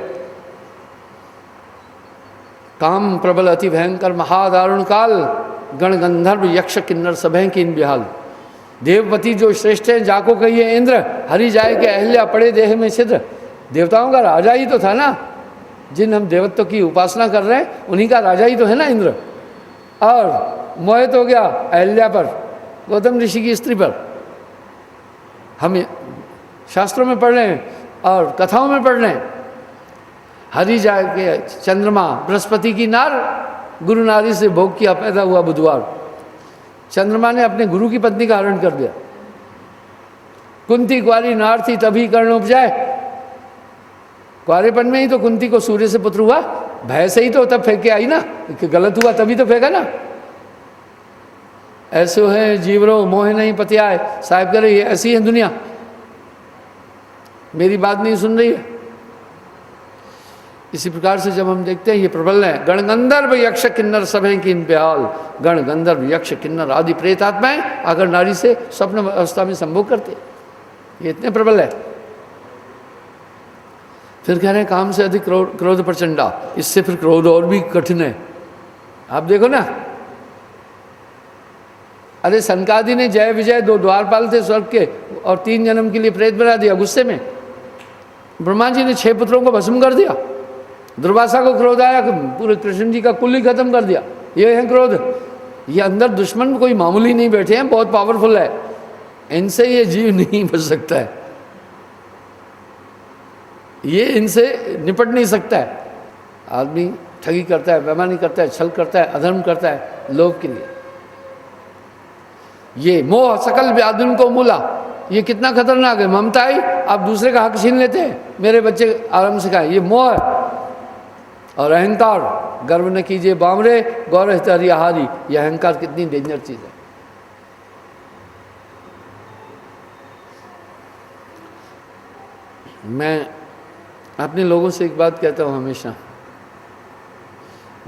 काम प्रबल अति भयंकर महादारुण काल, गण गंधर्व यक्ष किन्नर सभें कीन बिहाल। देवपति जो श्रेष्ठ हैं, जाको कहिए इंद्र, हरि जाए के अहल्या पड़े देह में छिद्र। देवताओं का राजा ही तो था ना, जिन हम देवत्व की उपासना कर रहे हैं उन्हीं का राजा ही तो है ना इंद्र। और मोहित हो गया अहल्या पर, गौतम ऋषि की स्त्री पर। हम शास्त्रों में पढ़ रहे हैं और कथाओं में पढ़ रहे हैं, हरि जाए के चंद्रमा बृहस्पति की नार, गुरु नारी से भोग किया पैदा हुआ बुधवार। चंद्रमा ने अपने गुरु की पत्नी का हरण कर दिया। कुंती कुंवारी नार थी तभी कर्ण उपजाए, कुंवारेपन में ही तो कुंती को सूर्य से पुत्र हुआ, भय से ही तो तब फेंक के आई ना, गलत हुआ तभी तो फेंका ना। ऐसे है जीवरो मोह नहीं पतियाए, साहब कह रहे ऐसी है दुनिया। मेरी बात नहीं सुन रही है, इसी प्रकार से जब हम देखते हैं ये प्रबल है, गण गंधर्व यक्ष किन्नर सब हैं कीन बेहाल, गण गंधर्व यक्ष किन्नर आदि प्रेत आत्माएं अगर नारी से स्वप्न अवस्था में संभोग करते, ये इतने प्रबल है। फिर कह रहे हैं काम से अधिक क्रोध प्रचंडा, इससे फिर क्रोध और भी कठिन है। आप देखो ना, अरे सनकादि ने जय विजय 2 द्वारपाल थे स्वर्ग के और 3 जन्म के लिए प्रेत बना दिया गुस्से में। ब्रह्मा जी ने 6 पुत्रों को भस्म कर दिया। दुर्वासा को क्रोध आया कि पूरे कृष्ण जी का कुल ही खत्म कर दिया। ये है क्रोध। ये अंदर दुश्मन कोई मामूली नहीं बैठे हैं, बहुत पावरफुल है, इनसे ये जीव नहीं बच सकता है, ये इनसे निपट नहीं सकता है। आदमी ठगी करता है, बेईमानी करता है, छल करता है, अधर्म करता है लोभ के लिए। ये मोह सकल व्याधुन को मूला, ये कितना खतरनाक है। ममता आई, आप दूसरे का हक छीन लेते हैं, मेरे बच्चे आराम से खाएं, ये मोह है। और अहंकार, गर्व न कीजिए बामरे गौर हितहरि आहारी, यह अहंकार कितनी डेंजर चीज है। मैं अपने लोगों से एक बात कहता हूँ हमेशा,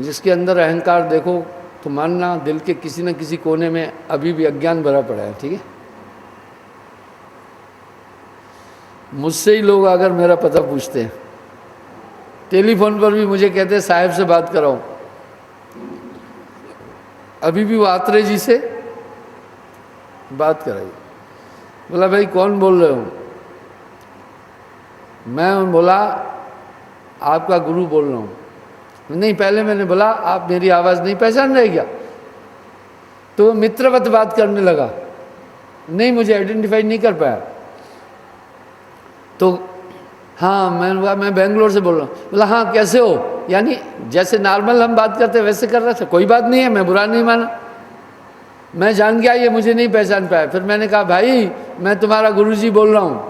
जिसके अंदर अहंकार देखो तो मानना दिल के किसी न किसी कोने में अभी भी अज्ञान भरा पड़ा है, ठीक है। मुझसे ही लोग अगर मेरा पता पूछते हैं, टेलीफोन पर भी मुझे कहते हैं साहब से बात कराओ, अभी भी वो आत्रेय जी से बात कराई। बोला भाई कौन बोल रहे हो? मैं बोला आपका गुरु बोल रहा हूँ। नहीं, पहले मैंने बोला आप मेरी आवाज़ नहीं पहचान रहे क्या? तो मित्रवत बात करने लगा, नहीं मुझे आइडेंटिफाई नहीं कर पाया। तो हाँ मैं बेंगलोर से बोल रहा हूँ। बोला हाँ कैसे हो? यानी जैसे नॉर्मल हम बात करते वैसे कर रहा था। कोई बात नहीं है, मैं बुरा नहीं माना, मैं जान गया ये मुझे नहीं पहचान पाया। फिर मैंने कहा भाई मैं तुम्हारा गुरुजी बोल रहा हूँ।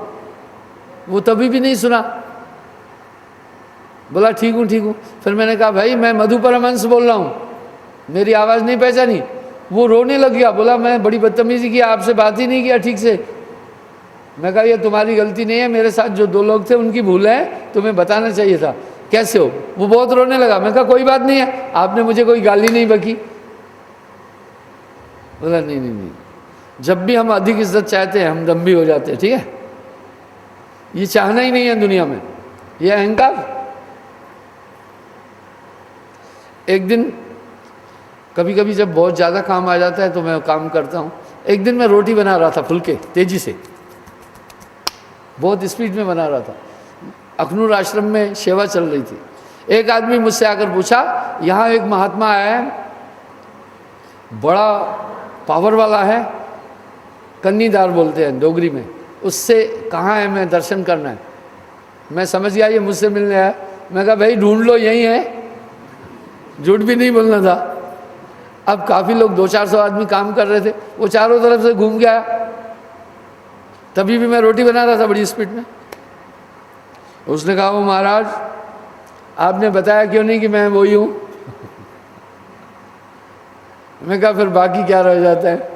वो तभी भी नहीं सुना, बोला ठीक हूँ ठीक हूँ। फिर मैंने कहा भाई मैं मधु परमहंस बोल रहा हूँ, मेरी आवाज़ नहीं पहचानी? वो रोने लग गया, बोला मैं बड़ी बदतमीजी की, आपसे बात ही नहीं किया ठीक से। मैं कहा ये तुम्हारी गलती नहीं है, मेरे साथ जो 2 लोग थे उनकी भूल है, तुम्हें बताना चाहिए था। कैसे हो? वो बहुत रोने लगा। मैं कहा कोई बात नहीं है, आपने मुझे कोई गाली नहीं बकी। बोला नहीं नहीं नहीं, जब भी हम अधिक इज्जत चाहते हैं हम दम्भी हो जाते हैं, ठीक है। ये चाहना ही नहीं है दुनिया में, ये अहंकार। एक दिन कभी कभी जब बहुत ज़्यादा काम आ जाता है तो मैं काम करता हूँ। एक दिन मैं रोटी बना रहा था फुलके, तेजी से, बहुत स्पीड में बना रहा था। अखनूर आश्रम में सेवा चल रही थी। एक आदमी मुझसे आकर पूछा, यहाँ एक महात्मा आया है, बड़ा पावर वाला है, कन्नीदार बोलते हैं डोगरी में, उससे कहाँ है, मैं दर्शन करना है। मैं समझ गया ये मुझसे मिलने आया। मैं कहा भाई ढूंढ लो, यही है, झूठ भी नहीं बोलना था। अब काफ़ी लोग 200-400 आदमी काम कर रहे थे, वो चारों तरफ से घूम गया। तभी भी मैं रोटी बना रहा था बड़ी स्पीड में। उसने कहा वो महाराज आपने बताया क्यों नहीं कि मैं वही हूँ? मैं कहा फिर बाकी क्या रह जाता है?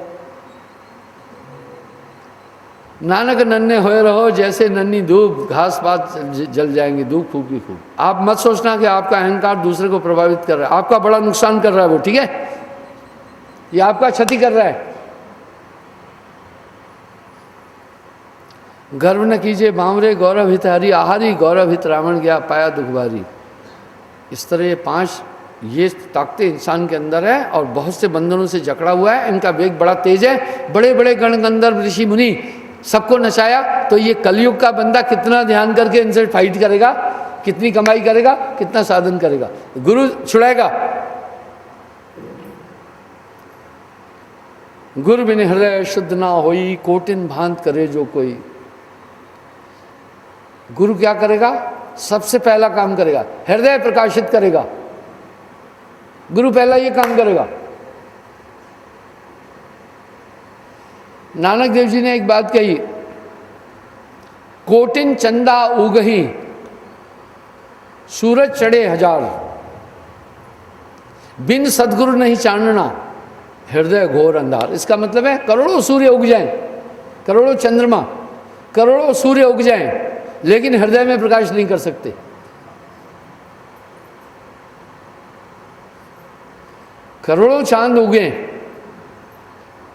नानक नन्हे होए रहो जैसे नन्ही धूप, घास पात जल जाएंगे धूप फूक भी फूक। आप मत सोचना कि आपका अहंकार दूसरे को प्रभावित कर रहा है, आपका बड़ा नुकसान कर रहा है वो, ठीक है। ये आपका क्षति कर रहा है। गर्व न कीजिए बावरे गौरव हित हरि आहारी, गौरव हित रावण गया पाया दुखभारी। इस तरह ये 5 ये ताकतें इंसान के अंदर है और बहुत से बंधनों से जकड़ा हुआ है। इनका वेग बड़ा तेज है। बड़े बड़े गण गंधर्व ऋषि मुनि सबको नचाया, तो ये कलयुग का बंदा कितना ध्यान करके इनसे फाइट करेगा, कितनी कमाई करेगा, कितना साधन करेगा। गुरु छुड़ाएगा। गुरु बिन हृदय शुद्ध ना होई, कोटिन भांत करे जो कोई। गुरु क्या करेगा? सबसे पहला काम करेगा, हृदय प्रकाशित करेगा। गुरु पहला ये काम करेगा। नानक देव जी ने एक बात कही, कोटिन चंदा उगही सूरज चढ़े 1000, बिन सदगुरु नहीं चानना हृदय घोर अंधार। इसका मतलब है करोड़ों सूर्य उग जाएं, करोड़ों चंद्रमा, करोड़ों सूर्य उग जाएं, लेकिन हृदय में प्रकाश नहीं कर सकते। करोड़ों चांद उगे।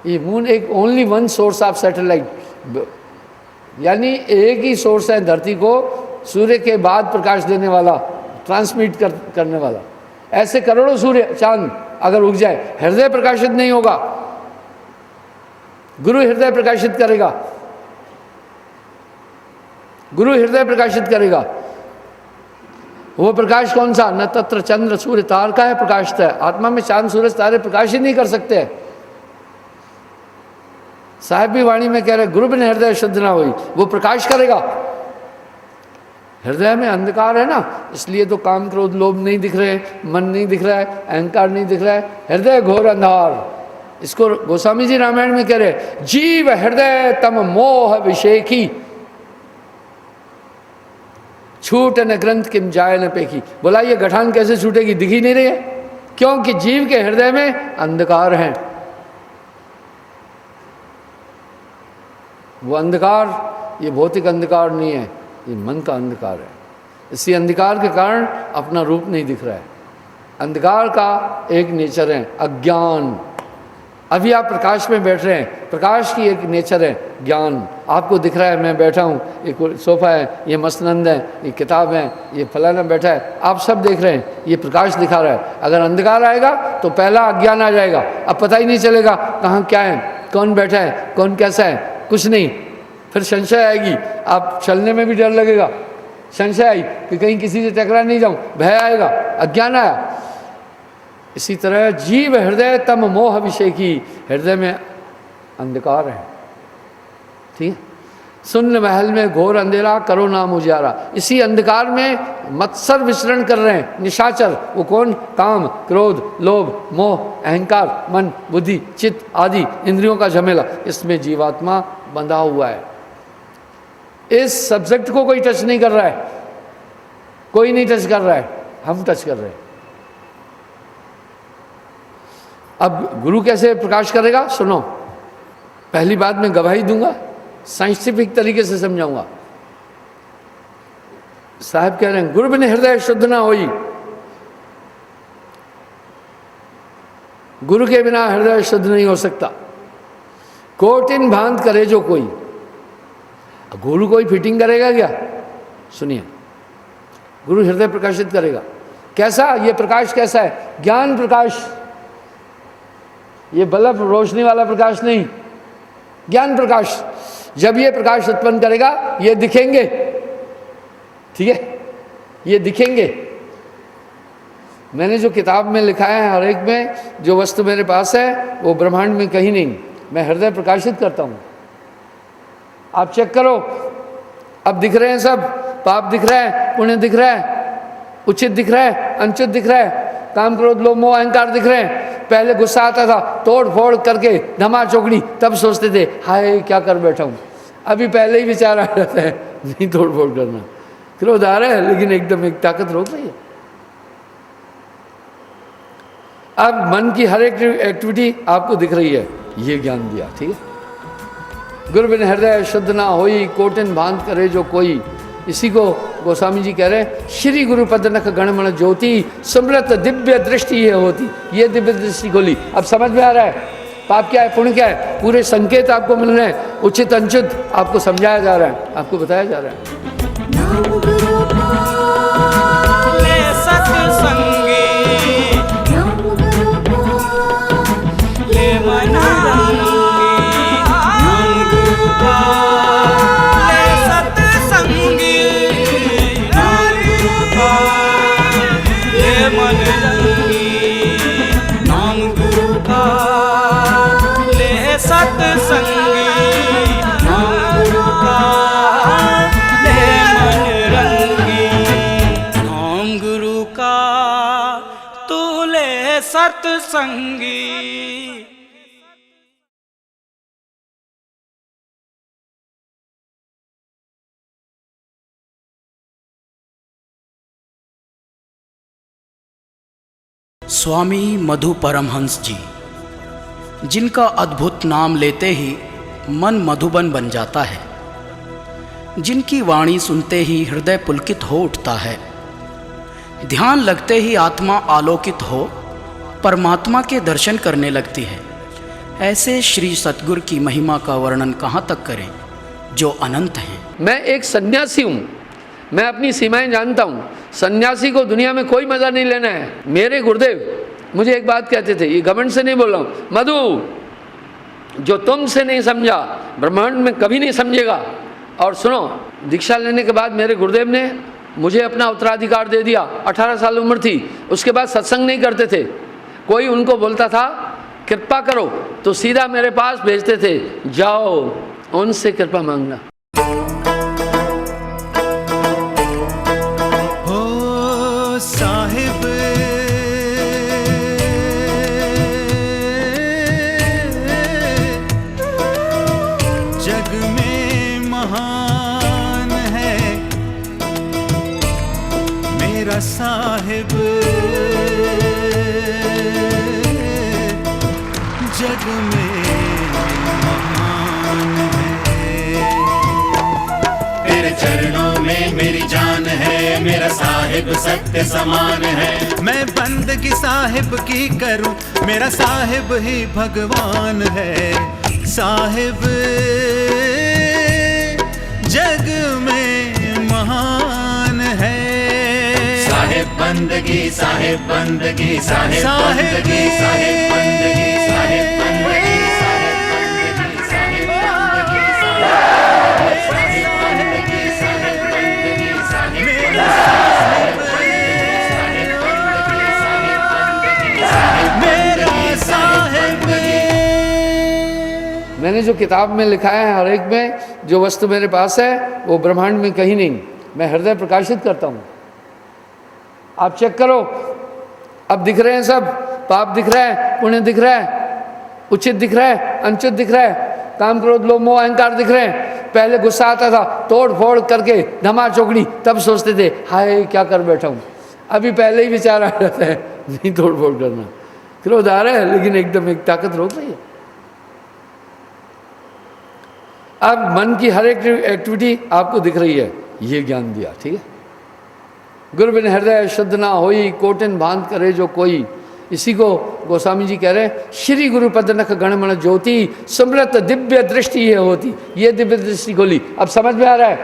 ये मून एक only one source of satellite, यानी एक ही सोर्स है धरती को सूर्य के बाद प्रकाश देने वाला, ट्रांसमिट करने वाला। ऐसे करोड़ों सूर्य चांद अगर उग जाए, हृदय प्रकाशित नहीं होगा, गुरु हृदय प्रकाशित करेगा, गुरु हृदय प्रकाशित करेगा। वो प्रकाश कौन सा? न तत्र चंद्र सूर्य तार का है प्रकाश है। आत्मा में चांद सूरज तारे प्रकाश ही नहीं कर सकते। साहिब भी वाणी में कह रहे गुरु बिन हृदय शुद्ध ना हुई, वो प्रकाश करेगा। हृदय में अंधकार है ना, इसलिए तो काम क्रोध लोभ नहीं दिख रहे, मन नहीं दिख रहा है, अहंकार नहीं दिख रहा है, हृदय घोर अंधार। इसको गोस्वामी जी रामायण में कह रहे जीव हृदय तम मोह विषेखी, छूट न ग्रंथ किम जाय न पेखी। बोला ये गठान कैसे छूटेगी? दिख ही नहीं रही है, क्योंकि जीव के हृदय में अंधकार है। वो अंधकार ये भौतिक अंधकार नहीं है, ये मन का अंधकार है। इसी अंधकार के कारण अपना रूप नहीं दिख रहा है। अंधकार का एक नेचर है अज्ञान। अभी आप प्रकाश में बैठ रहे हैं, प्रकाश की एक नेचर है ज्ञान। आपको दिख रहा है मैं बैठा हूँ, ये सोफा है, ये मसनंद है, ये किताब है, ये फलाना बैठा है, आप सब देख रहे हैं, ये प्रकाश दिखा रहा है। अगर अंधकार आएगा तो पहला अज्ञान आ जाएगा, अब पता ही नहीं चलेगा कहाँ क्या है, कौन बैठा है, कौन कैसा है, कुछ नहीं। फिर संशय आएगी, आप चलने में भी डर लगेगा, संशय आई कि कहीं किसी से टकरा नहीं जाऊं, भय आएगा, अज्ञान आया। इसी तरह जीव हृदय तम मोह विषय की, हृदय में अंधकार है। ठीक है, सुन्न महल में घोर अंधेरा करो नाम उजारा। इसी अंधकार में मत्सर विचरण कर रहे हैं निशाचर। वो कौन? काम क्रोध लोभ मोह अहंकार मन बुद्धि चित्त आदि इंद्रियों का झमेला, इसमें जीवात्मा बंधा हुआ है। इस सब्जेक्ट को कोई टच नहीं कर रहा है, कोई नहीं टच कर रहा है, हम टच कर रहे हैं। अब गुरु कैसे प्रकाश करेगा? सुनो, पहली बात मैं गवाही दूंगा, साइंटिफिक तरीके से समझाऊंगा। साहब कह रहे हैं गुरु बिन हृदय शुद्ध ना होई, गुरु के बिना हृदय शुद्ध नहीं हो सकता। कोटिन भांत करे जो कोई, गुरु कोई फिटिंग करेगा क्या? सुनिए, गुरु हृदय प्रकाशित करेगा। कैसा? ये प्रकाश कैसा है? ज्ञान प्रकाश। ये बल्ब रोशनी वाला प्रकाश नहीं, ज्ञान प्रकाश। जब ये प्रकाश उत्पन्न करेगा ये दिखेंगे, ठीक है, ये दिखेंगे। मैंने जो किताब में लिखा है हर एक में जो वस्तु मेरे पास है वो ब्रह्मांड में कहीं नहीं, मैं हृदय प्रकाशित करता हूँ। आप चेक करो, अब दिख रहे हैं सब, पाप दिख रहा है, पुण्य दिख रहा है, उचित दिख रहा है, अनुचित दिख रहा है, काम क्रोध लोभ मोह अहंकार दिख रहे हैं। पहले गुस्सा आता था, तोड़ फोड़ करके धमा चौकड़ी, तब सोचते थे हाय क्या कर बैठा हूँ। अभी पहले ही विचार आ जाता है नहीं तोड़ फोड़ करना। क्रोध आ रहा है लेकिन एकदम एक ताकत रोक रही है। अब मन की हर एक एक्टिविटी आपको दिख रही है, ये ज्ञान दिया। ठीक है, गुरु बिन हृदय शुद्ध ना होई, कोटिन भांत करे जो कोई। इसी को गोस्वामी जी कह रहे हैं श्री गुरु पदनक गणमण ज्योति समृत दिव्य दृष्टि ये होती। ये दिव्य दृष्टि खोली, अब समझ में आ रहा है पाप क्या है पुण्य क्या है, पूरे संकेत आपको मिल रहे हैं, उचित अनुचित आपको समझाया जा रहा है, आपको बताया जा रहा है। ले सत्संगी ले मना सत्संगी। स्वामी मधु परमहंस जी, जिनका अद्भुत नाम लेते ही मन मधुबन बन जाता है, जिनकी वाणी सुनते ही हृदय पुलकित हो उठता है, ध्यान लगते ही आत्मा आलोकित हो परमात्मा के दर्शन करने लगती है। ऐसे श्री सतगुरु की महिमा का वर्णन कहाँ तक करें जो अनंत हैं। मैं एक सन्यासी हूँ, मैं अपनी सीमाएं जानता हूँ। सन्यासी को दुनिया में कोई मज़ा नहीं लेना है। मेरे गुरुदेव मुझे एक बात कहते थे, ये घमंड से नहीं बोल रहा हूँ, मधु जो तुमसे नहीं समझा ब्रह्मांड में कभी नहीं समझेगा। और सुनो, दीक्षा लेने के बाद मेरे गुरुदेव ने मुझे अपना उत्तराधिकार दे दिया। 18 साल उम्र थी, उसके बाद सत्संग नहीं करते थे। कोई उनको बोलता था कृपा करो तो सीधा मेरे पास भेजते थे, जाओ उनसे कृपा मांगना। हो साहिब जग में महान है मेरा साहिब, जग में महान है। तेरे चरणों में मेरी जान है, मेरा साहिब सत्य समान है। मैं बंदगी साहिब की करूं, मेरा साहिब ही भगवान है। साहिब जग में महान है। साहिब बंदगी, साहिब बंदगी, साहिब साहिब बंदगी, साहिब बंदगी, साहिब बंदगी, साहिब बंदगी, साहिब बंदगी, साहिब बंदगी, साहिब बंदगी, साहिब मेरा साहिब। मैंने जो किताब में लिखा है, हर एक में जो वस्तु मेरे पास है वो ब्रह्मांड में कहीं नहीं, मैं हृदय प्रकाशित करता हूँ। आप चेक करो, अब दिख रहे हैं सब, पाप दिख रहा है, पुण्य दिख रहा है, उचित दिख रहा है, अनुचित दिख रहा है, काम क्रोध लोभ मोह अहंकार दिख रहे हैं। पहले गुस्सा आता था, तोड़ फोड़ करके धमा चौकड़ी, तब सोचते थे हाय क्या कर बैठा हूँ। अभी पहले ही विचार आ जाता है नहीं तोड़ फोड़ करना। क्रोध आ रहा है लेकिन एकदम एक ताकत रोक रही है। अब मन की हर एक एक्टिविटी आपको दिख रही है, ये ज्ञान दिया, ठीक है। गुरु बिन हृदय शुद्ध ना होई, कोटिन भांत करे जो कोई। इसी को गोस्वामी जी कह रहे हैं, श्री गुरु पद नख गणमण ज्योति, समृत दिव्य दृष्टि ये होती। ये दिव्य दृष्टि खोली, अब समझ में आ रहा है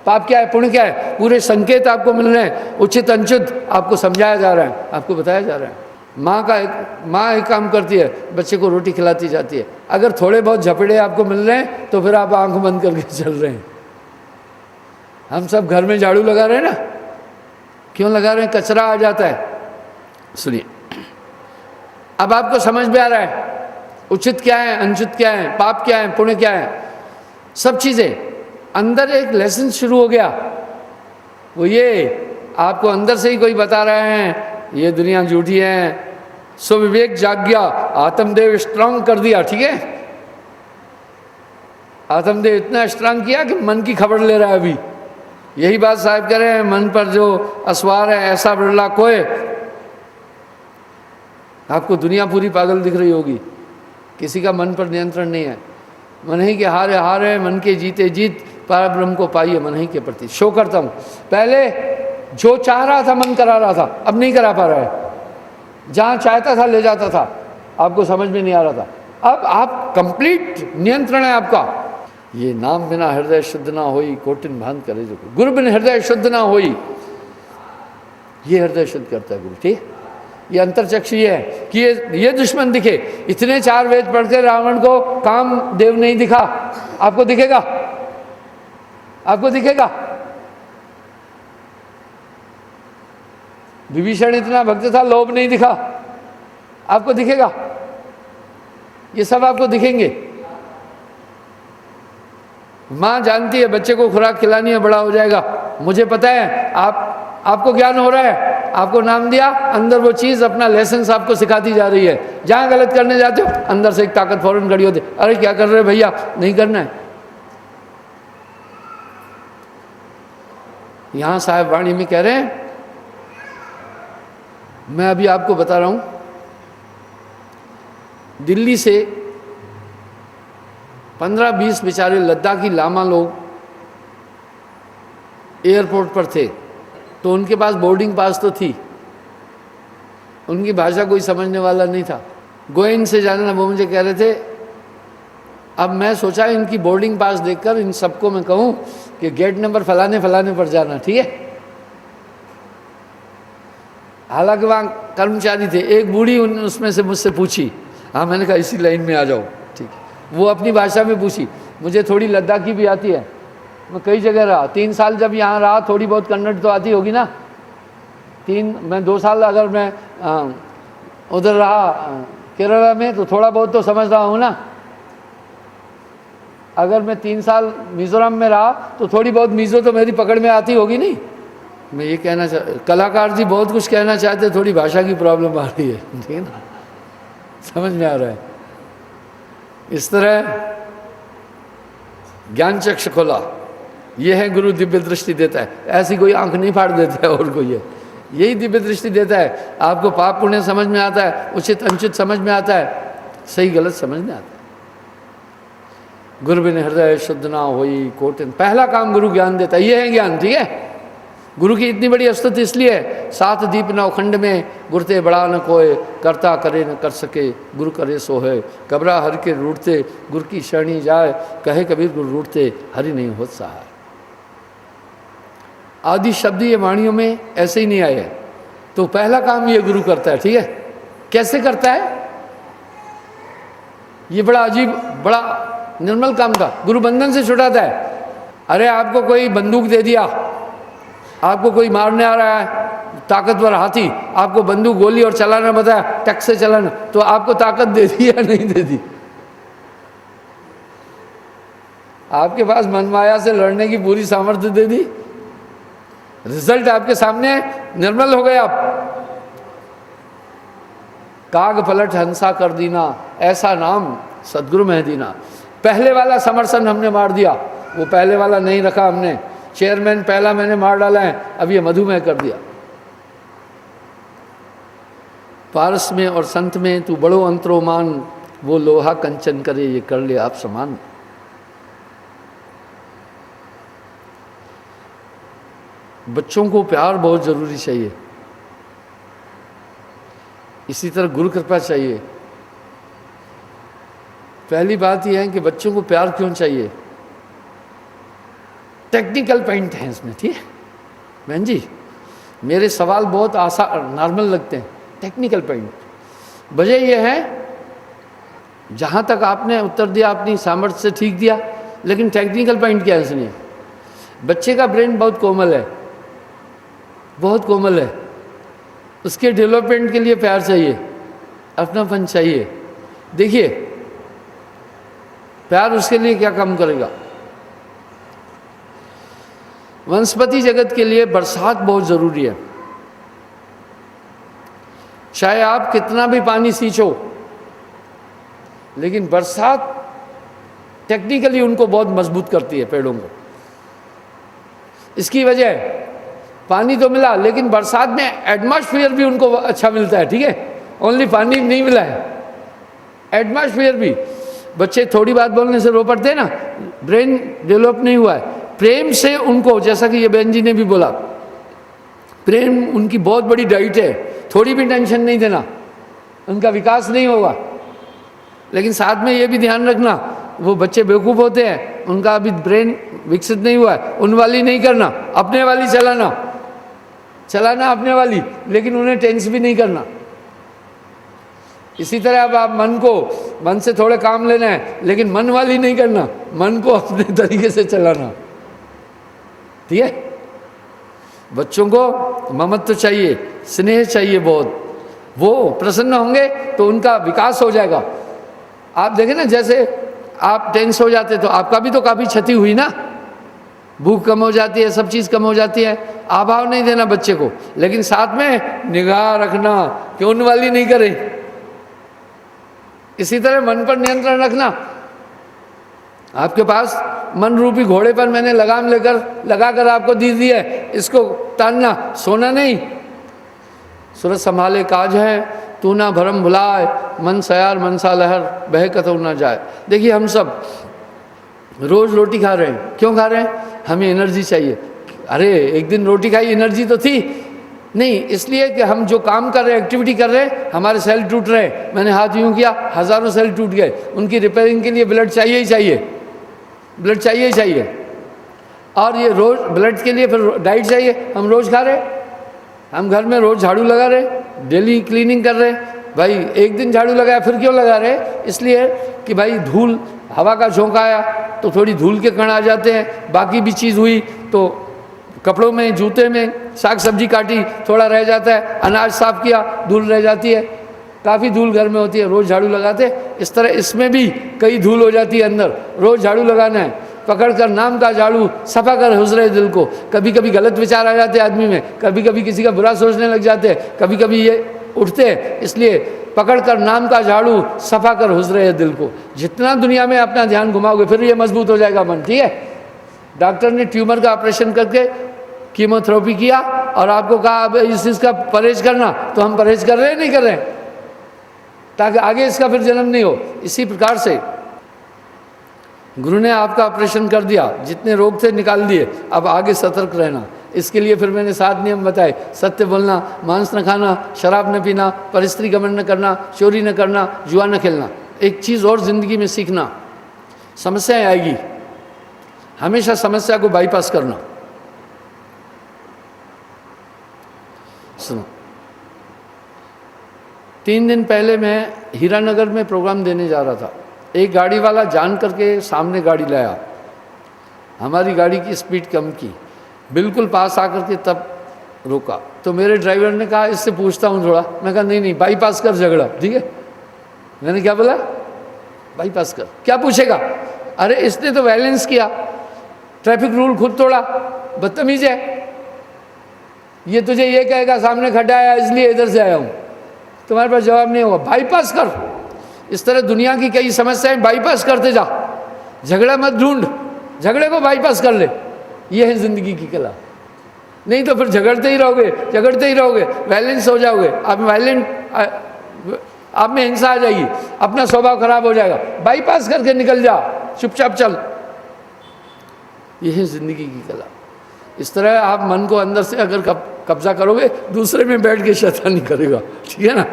पाप क्या है पुण्य क्या है। पूरे संकेत आपको मिल रहे हैं, उचित अनुचित आपको समझाया जा रहा है, आपको बताया जा रहा है। माँ एक काम करती है, बच्चे को रोटी खिलाती जाती है। अगर थोड़े बहुत झपड़े आपको मिल रहे हैं तो फिर आप आंख बंद करके चल रहे हैं। हम सब घर में झाड़ू लगा रहे हैं ना, क्यों लगा रहे हैं? कचरा आ जाता है। सुनिए, अब आपको समझ में आ रहा है उचित क्या है, अनुचित क्या है, पाप क्या है, पुण्य क्या है, सब चीज़ें। अंदर एक लेसन शुरू हो गया, वो ये आपको अंदर से ही कोई बता रहा है ये दुनिया झूठी है। सो विवेक जाग गया, आत्मदेव स्ट्रांग कर दिया, ठीक है। आत्मदेव इतना स्ट्रांग किया कि मन की खबर ले रहा है अभी। यही बात साहब कह रहे हैं, मन पर जो असवार है ऐसा बिरला कोय। आपको दुनिया पूरी पागल दिख रही होगी, किसी का मन पर नियंत्रण नहीं है। मन ही के हारे हारे, मन के जीते जीत, पार ब्रह्म को पाइए मन ही के प्रति। शो करता हूँ, पहले जो चाह रहा था मन करा रहा था, अब नहीं करा पा रहा है। जहाँ चाहता था ले जाता था, आपको समझ में नहीं आ रहा था। अब आप कंप्लीट नियंत्रण है आपका। ये नाम बिना हृदय शुद्ध ना होई, कोटिन भांत करे जो कोई। गुरु बिन हृदय शुद्ध ना होई, ये हृदय शुद्ध करता है गुरु, ठीक। ये अंतरचक्षु ये है कि ये दुश्मन दिखे। इतने 4 वेद पढ़कर रावण को काम देव नहीं दिखा, आपको दिखेगा? आपको दिखेगा? विभीषण इतना भक्त था, लोभ नहीं दिखा, आपको दिखेगा? ये सब आपको दिखेंगे। माँ जानती है बच्चे को खुराक खिलानी है, बड़ा हो जाएगा। मुझे पता है आपको ज्ञान हो रहा है, आपको नाम दिया, अंदर वो चीज़ अपना लेसन आपको सिखाती जा रही है। जहाँ गलत करने जाते हो अंदर से एक ताकत फौरन खड़ी होती, अरे क्या कर रहे भैया, नहीं करना है। यहाँ साहब वाणी में कह रहे हैं, मैं अभी आपको बता रहा हूँ, दिल्ली से 15-20 बेचारे लद्दाखी लामा लोग एयरपोर्ट पर थे, तो उनके पास बोर्डिंग पास तो थी, उनकी भाषा कोई समझने वाला नहीं था। गोयन से जाना, वो मुझे कह रहे थे अब मैं सोचा इनकी बोर्डिंग पास देखकर इन सबको मैं कहूँ कि गेट नंबर फलाने फलाने पर जाना, ठीक है। हालांकि वहाँ कर्मचारी थे, एक बूढ़ी उसमें से मुझसे पूछी, हाँ मैंने कहा इसी लाइन में आ जाओ, ठीक है। वो अपनी भाषा में पूछी, मुझे थोड़ी लद्दाखी भी आती है, मैं कई जगह रहा, 3 साल जब यहाँ रहा थोड़ी बहुत कन्नड़ तो आती होगी ना। मैं 2 साल अगर मैं उधर रहा केरला में तो थोड़ा बहुत तो समझ रहा हूँ ना। अगर मैं 3 साल मिज़ोरम में रहा तो थोड़ी बहुत मिज़ो तो मेरी पकड़ में आती होगी नहीं। मैं ये कहना कलाकार जी बहुत कुछ कहना चाहते, थोड़ी भाषा की प्रॉब्लम आ रही है, ठीक है ना, समझ में आ रहा है। इस तरह ज्ञान चक्षु खोला, ये है गुरु दिव्य दृष्टि देता है। ऐसी कोई आंख नहीं फाड़ देता है और कोई है, यही दिव्य दृष्टि देता है। आपको पाप पुण्य समझ में आता है, उचित अनुचित समझ में आता है, सही गलत समझ में आता है। गुरु बिन हृदय शुद्ध ना होई कोटिन, पहला काम गुरु ज्ञान देता है, ये है ज्ञान, ठीक है। गुरु की इतनी बड़ी स्तुति इसलिए है, 7 दीप नौ खंड में गुरते बड़ा न कोय, करता करे न कर सके, गुरु करे सो है। कबरा हरि के रूठते, गुरु की शरणी जाए, कहे कबीर गुरु रूठते, हरि नहीं होत सहाय। आदि शब्द ये वाणियों में ऐसे ही नहीं आए हैं। तो पहला काम ये गुरु करता है, ठीक है। कैसे करता है ये बड़ा अजीब, बड़ा निर्मल काम था। गुरु बंधन से छुड़ाता है। अरे आपको कोई बंदूक दे दिया, आपको कोई मारने आ रहा है, ताकतवर हाथी, आपको बंदूक गोली और चलाना बताया, टक से चलाना, तो आपको ताकत दे दी या नहीं दे दी? आपके पास मनमाया से लड़ने की पूरी सामर्थ्य दे दी, रिजल्ट आपके सामने, निर्मल हो गए आप। काग पलट हंसा कर दीना, ऐसा नाम सदगुरु में दीना। पहले वाला समर्थन हमने मार दिया, वो पहले वाला नहीं रखा हमने। चेयरमैन पहला मैंने मार डाला है, अब ये मधुमेह कर दिया। पारस में और संत में तू बड़ो अंतरो मान, वो लोहा कंचन करे ये कर ले आप समान। बच्चों को प्यार बहुत जरूरी चाहिए, इसी तरह गुरु कृपा चाहिए। पहली बात यह है कि बच्चों को प्यार क्यों चाहिए। टेक्निकल पॉइंट है इसमें, ठीक है बहन जी। मेरे सवाल बहुत आसान नॉर्मल लगते हैं, टेक्निकल पॉइंट। वजह यह है, जहाँ तक आपने उत्तर दिया अपनी सामर्थ्य से ठीक दिया, लेकिन टेक्निकल पॉइंट क्या है इसलिए। बच्चे का ब्रेन बहुत कोमल है, बहुत कोमल है। उसके डेवलपमेंट के लिए प्यार चाहिए, अपनापन चाहिए। देखिए प्यार उसके लिए क्या काम करेगा। वनस्पति जगत के लिए बरसात बहुत जरूरी है। चाहे आप कितना भी पानी सींचो, लेकिन बरसात टेक्निकली उनको बहुत मजबूत करती है, पेड़ों को। इसकी वजह पानी तो मिला, लेकिन बरसात में एटमॉस्फेयर भी उनको अच्छा मिलता है, ठीक है। ओनली पानी नहीं मिला है, एटमॉस्फेयर भी। बच्चे थोड़ी बात बोलने से रो पड़ते हैं ना, ब्रेन डेवलप नहीं हुआ है। प्रेम से उनको, जैसा कि ये बहन जी ने भी बोला, प्रेम उनकी बहुत बड़ी डाइट है। थोड़ी भी टेंशन नहीं देना, उनका विकास नहीं होगा। लेकिन साथ में ये भी ध्यान रखना, वो बच्चे बेवकूफ़ होते हैं, उनका अभी ब्रेन विकसित नहीं हुआ है। उन वाली नहीं करना, अपने वाली चलाना अपने वाली, लेकिन उन्हें टेंस भी नहीं करना। इसी तरह अब आप मन से थोड़े काम लेना है, लेकिन मन वाली नहीं करना, मन को अपने तरीके से चलाना, ठीक है। बच्चों को ममत्व चाहिए, स्नेह चाहिए बहुत। वो प्रसन्न होंगे तो उनका विकास हो जाएगा। आप देखें ना, जैसे आप टेंस हो जाते तो आपका भी तो काफ़ी क्षति हुई ना, भूख कम हो जाती है, सब चीज़ कम हो जाती है। अभाव नहीं देना बच्चे को, लेकिन साथ में निगाह रखना कि उन वाली नहीं करे। इसी तरह मन पर नियंत्रण रखना। आपके पास मन रूपी घोड़े पर मैंने लगाम लगाकर आपको दी है, इसको तानना, सोना नहीं। सूरत संभाले काज है, तू ना भरम भुलाए, मन सयार मनसा लहर, बह कतौ ना जाए। देखिए हम सब रोज़ रोटी खा रहे हैं, क्यों खा रहे हैं? हमें एनर्जी चाहिए। अरे एक दिन रोटी खाई, एनर्जी तो थी, नहीं, इसलिए कि हम जो काम कर रहे हैं, एक्टिविटी कर रहे हैं, हमारे सेल टूट रहे हैं। मैंने हाथ यूँ किया, हज़ारों सेल टूट गए। उनकी रिपेयरिंग के लिए ब्लड चाहिए ही चाहिए, ब्लड चाहिए ही चाहिए। और ये रोज़ ब्लड के लिए फिर डाइट चाहिए। हम रोज़ खा रहे, हम घर में रोज़ झाड़ू लगा रहे, डेली क्लीनिंग कर रहे। भाई एक दिन झाड़ू लगाया फिर क्यों लगा रहे? इसलिए कि भाई धूल, हवा का झोंका आया तो थोड़ी धूल के कण आ जाते हैं। बाकी भी चीज़ हुई तो कपड़ों में, जूते में, साग सब्जी काटी, थोड़ा रह जाता है। अनाज साफ किया, धूल रह जाती है। काफ़ी धूल घर में होती है, रोज़ झाड़ू लगाते। इस तरह इसमें भी कई धूल हो जाती है अंदर, रोज़ झाड़ू लगाना है। पकड़ कर नाम का झाड़ू सफा कर हुजरे दिल को। कभी कभी गलत विचार आ जाते हैं आदमी में, कभी कभी किसी का बुरा सोचने लग जाते हैं, कभी कभी ये उठते हैं। इसलिए पकड़ कर नाम का झाड़ू सफा कर हुजरे दिल को। जितना दुनिया में अपना ध्यान घुमाओगे फिर ये मजबूत हो जाएगा मन। ठीक है, डॉक्टर ने ट्यूमर का ऑपरेशन करके कीमोथेरेपी किया और आपको कहा अब इस चीज़ का परहेज करना, तो हम परहेज कर रहे हैं नहीं कर रहे हैं, ताकि आगे इसका फिर जन्म नहीं हो। इसी प्रकार से गुरु ने आपका ऑपरेशन कर दिया, जितने रोग थे निकाल दिए, अब आगे सतर्क रहना। इसके लिए फिर मैंने 7 नियम बताए। सत्य बोलना, मांस न खाना, शराब न पीना, परस्त्री गमन न करना, चोरी न करना, जुआ न खेलना। एक चीज़ और ज़िंदगी में सीखना, समस्याएं आएगी, हमेशा समस्या को बाईपास करना। सुनो, 3 दिन पहले मैं हीरानगर में प्रोग्राम देने जा रहा था। एक गाड़ी वाला जान करके सामने गाड़ी लाया, हमारी गाड़ी की स्पीड कम की, बिल्कुल पास आकर के तब रोका। तो मेरे ड्राइवर ने कहा इससे पूछता हूँ थोड़ा। मैं कहा नहीं नहीं, बाईपास कर झगड़ा। ठीक है, मैंने क्या बोला? बाईपास कर। क्या पूछेगा? अरे इसने तो वायलेंस किया, ट्रैफिक रूल खुद तोड़ा, बदतमीज है। ये तुझे ये कहेगा सामने खड्डा आया इसलिए इधर से आया हूँ, तुम्हारे पास जवाब नहीं होगा। बाईपास कर। इस तरह दुनिया की कई समस्याएं बाईपास करते जा, झगड़ा मत ढूंढ, झगड़े को बाईपास कर ले। ये है जिंदगी की कला। नहीं तो फिर झगड़ते ही रहोगे, झगड़ते ही रहोगे, वायलेंस हो जाओगे। आप में हिंसा आ जाएगी, अपना स्वभाव खराब हो जाएगा। बाईपास करके निकल जा, चुपचाप चल। यह है जिंदगी की कला। इस तरह आप मन को अंदर से अगर कब्जा करोगे, दूसरे में बैठ के शैतानी करेगा। ठीक है ना,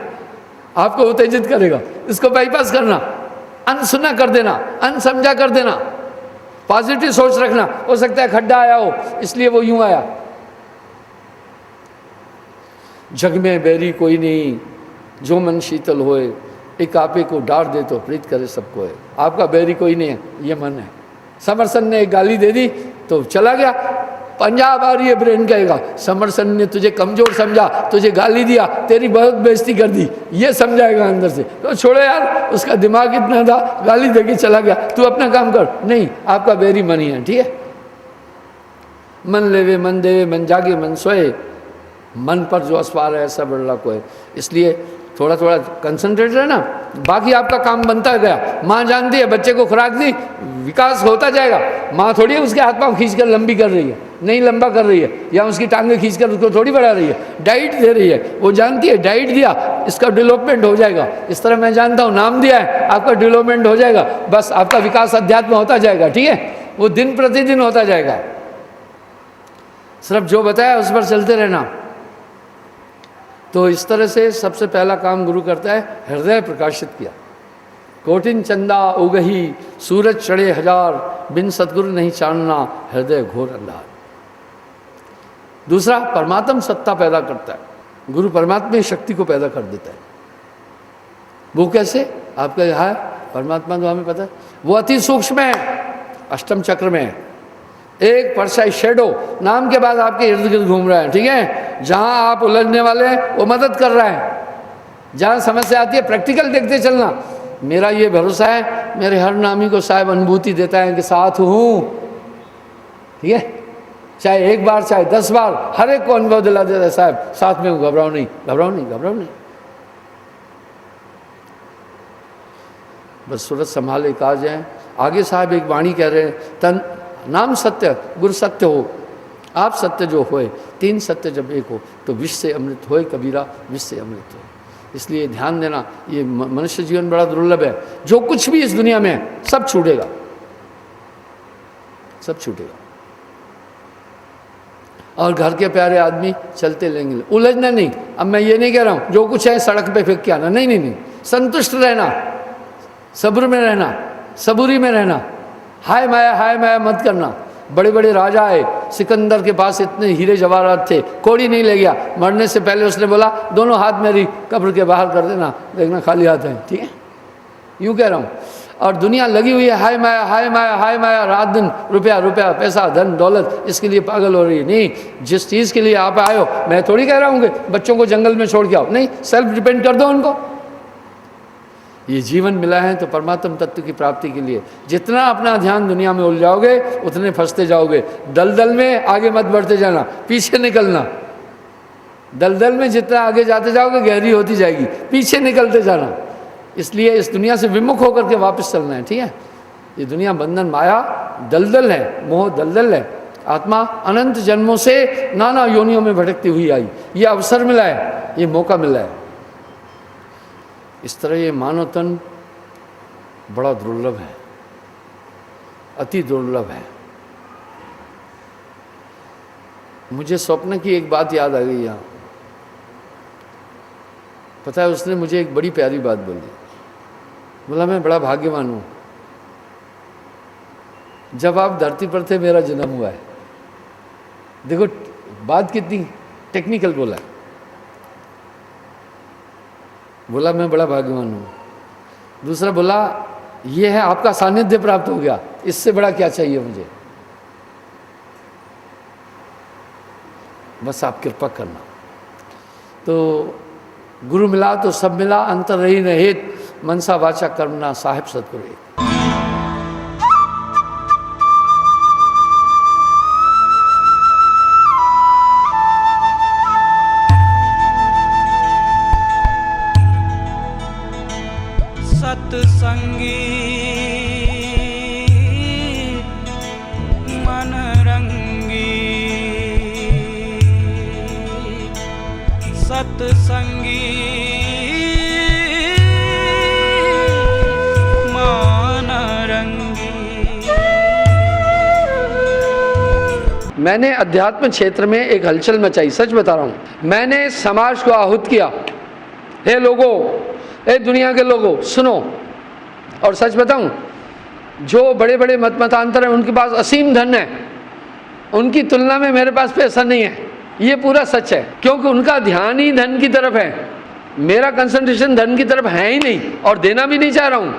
आपको उत्तेजित करेगा। इसको बाईपास करना, अनसुना कर देना, अनसमझा कर देना, पॉजिटिव सोच रखना। हो सकता है खड्डा आया हो इसलिए वो यूं आया। जग में बैरी कोई नहीं, जो मन शीतल होए, एक आपे को डार दे तो प्रीत करे सबको है। आपका बैरी कोई नहीं है, ये मन है। समरसन ने एक गाली दे दी तो चला गया, पंजाब आ रही है ब्रेन कहेगा समरसन ने तुझे कमजोर समझा, तुझे गाली दिया, तेरी बहुत बेइज्जती कर दी, ये समझाएगा अंदर से। तो छोड़ो यार, उसका दिमाग इतना था, गाली देके चला गया, तू अपना काम कर। नहीं, आपका बैरी मन ही है। ठीक है, मन लेवे मन देवे, मन जागे मन सोए, मन पर जो अस्वार है ऐसा बड़ा कोई। इसलिए थोड़ा थोड़ा कंसंट्रेट रहना, बाकी आपका काम बनता गया। माँ जानती है, बच्चे को खुराक दी, विकास होता जाएगा। माँ थोड़ी है उसके हाथ पाँव खींच कर लंबी कर रही है, नहीं लंबा कर रही है, या उसकी टांगें खींच कर उसको थोड़ी बढ़ा रही है, डाइट दे रही है। वो जानती है डाइट दिया इसका डेवलपमेंट हो जाएगा। इस तरह मैं जानता हूँ, नाम दिया है आपका डेवलपमेंट हो जाएगा, बस आपका विकास अध्यात्म होता जाएगा। ठीक है, वो दिन प्रतिदिन होता जाएगा। सिर्फ जो बताया उस पर चलते रहना। तो इस तरह से सबसे पहला काम गुरु करता है, हृदय प्रकाशित किया। कोटिन चंदा उगही, सूरज चढ़े हजार, बिन सतगुरु नहीं चानना, हृदय घोर अंधार। दूसरा, परमात्म सत्ता पैदा करता है। गुरु परमात्मा में शक्ति को पैदा कर देता है। वो कैसे? आपका यहाँ है परमात्मा, तो हमें पता है वो अति सूक्ष्म है, अष्टम चक्र में है। एक परछाई शेडो नाम के बाद आपके इर्द गिर्द घूम रहा है। ठीक है, जहां आप उलझने वाले हैं वो मदद कर रहा है। जहां समस्या आती है प्रैक्टिकल देखते चलना। मेरा ये भरोसा है, मेरे हर नामी को साहब अनुभूति देता है कि साथ हूं। ठीक है, चाहे एक बार चाहे 10 बार, हर एक को अनुभव दिला देता है, साहब साथ में हूं, घबराओ नहीं, घबराओ नहीं, घबराओ नहीं। बस सूरत संभाले काज है। आगे साहब एक वाणी कह रहे हैं, तन नाम सत्य गुरु सत्य हो, आप सत्य जो होए, 3 सत्य जब एक हो तो विश्व से अमृत होए कबीरा, विश्व से अमृत हो। इसलिए ध्यान देना, ये मनुष्य जीवन बड़ा दुर्लभ है। जो कुछ भी इस दुनिया में है सब छूटेगा, सब छूटेगा। और घर के प्यारे आदमी चलते लेंगे, उलझना नहीं। अब मैं ये नहीं कह रहा हूँ जो कुछ है सड़क पे फेंक के आना, नहीं नहीं नहीं, संतुष्ट रहना, सब्र में रहना, सबूरी में रहना, हाय माया मत करना। बड़े बड़े राजा आए, सिकंदर के पास इतने हीरे जवाहरात थे, कोड़ी नहीं ले गया, मरने से पहले उसने बोला दोनों हाथ मेरी कब्र के बाहर कर देना, देखना खाली हाथ है, ठीक है, यूँ कह रहा हूँ। और दुनिया लगी हुई है हाय माया, रात दिन रुपया पैसा धन दौलत, इसके लिए पागल हो रही है। नहीं, जिस चीज़ के लिए आप आए हो, मैं थोड़ी कह रहा हूँ कि बच्चों को जंगल में छोड़ के आओ, नहीं, सेल्फ डिपेंड कर दो उनको। ये जीवन मिला है तो परमात्म तत्व की प्राप्ति के लिए। जितना अपना ध्यान दुनिया में उलझाओगे उतने फंसते जाओगे। दलदल में आगे मत बढ़ते जाना, पीछे निकलना। दलदल में जितना आगे जाते जाओगे गहरी होती जाएगी, पीछे निकलते जाना। इसलिए इस दुनिया से विमुख होकर के वापस चलना है, ठीक है। ये दुनिया बंधन माया दलदल है, मोह दलदल है। आत्मा अनंत जन्मों से नाना योनियों में भटकती हुई आई, ये अवसर मिला है, ये मौका मिला है। इस तरह ये मानव तन बड़ा दुर्लभ है, अति दुर्लभ है। मुझे स्वप्न की एक बात याद आ गई यहाँ, पता है उसने मुझे एक बड़ी प्यारी बात बोली। बोला मैं बड़ा भाग्यवान हूँ, जब आप धरती पर थे मेरा जन्म हुआ है। देखो बात कितनी टेक्निकल बोला। बोला मैं बड़ा भाग्यवान हूँ। दूसरा बोला ये है आपका सानिध्य प्राप्त हो गया, इससे बड़ा क्या चाहिए मुझे, बस आप कृपा करना। तो गुरु मिला तो सब मिला, अंतर रही रहित, मनसा वाचा कर्मना साहिब सतगुरु एक। सत्संगी मन रंगी, सत्संगी मन रंगी। मैंने अध्यात्म क्षेत्र में एक हलचल मचाई, सच बता रहा हूँ। मैंने समाज को आहूत किया, हे लोगों, ए दुनिया के लोगों सुनो। और सच बताऊं, जो बड़े बड़े मतांतर हैं उनके पास असीम धन है, उनकी तुलना में मेरे पास पैसा नहीं है, ये पूरा सच है। क्योंकि उनका ध्यान ही धन की तरफ है, मेरा कंसंट्रेशन धन की तरफ है ही नहीं, और देना भी नहीं चाह रहा हूँ।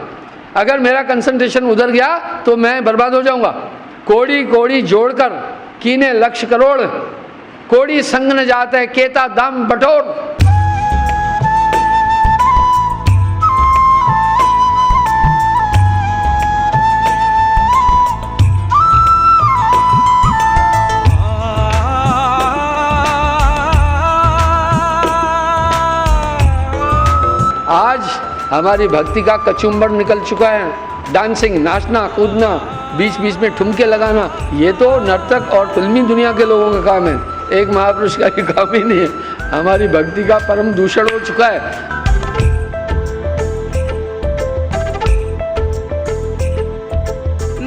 अगर मेरा कंसंट्रेशन उधर गया तो मैं बर्बाद हो जाऊंगा। कोड़ी कोड़ी जोड़कर कीने लक्ष करोड़, कोड़ी संग न जाता है केता दाम बटोर। आज हमारी भक्ति का कचुम्बर निकल चुका है। डांसिंग, नाचना, कूदना, बीच बीच में ठुमके लगाना, ये तो नर्तक और फिल्मी दुनिया के लोगों का काम है, एक महापुरुष का ही काम ही नहीं है। हमारी भक्ति का परम दूषण हो चुका है।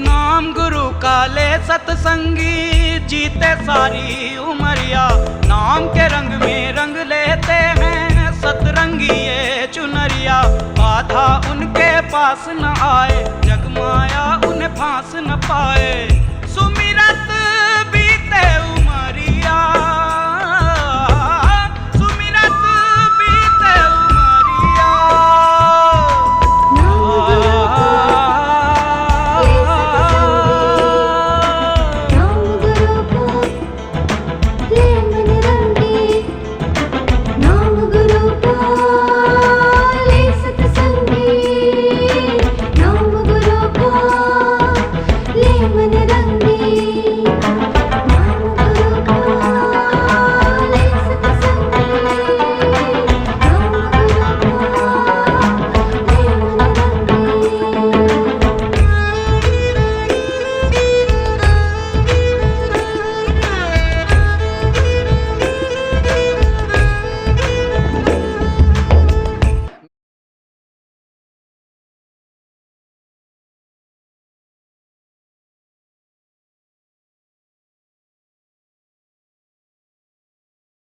नाम गुरु काले सत्संगी, जीते सारी उमरिया, नाम के रंग में रंग लेते हैं सतरंगी ये चुनरिया। बाधा उनके पास न आए, जगमाया उन्हें फांस न पाए। सुमिरत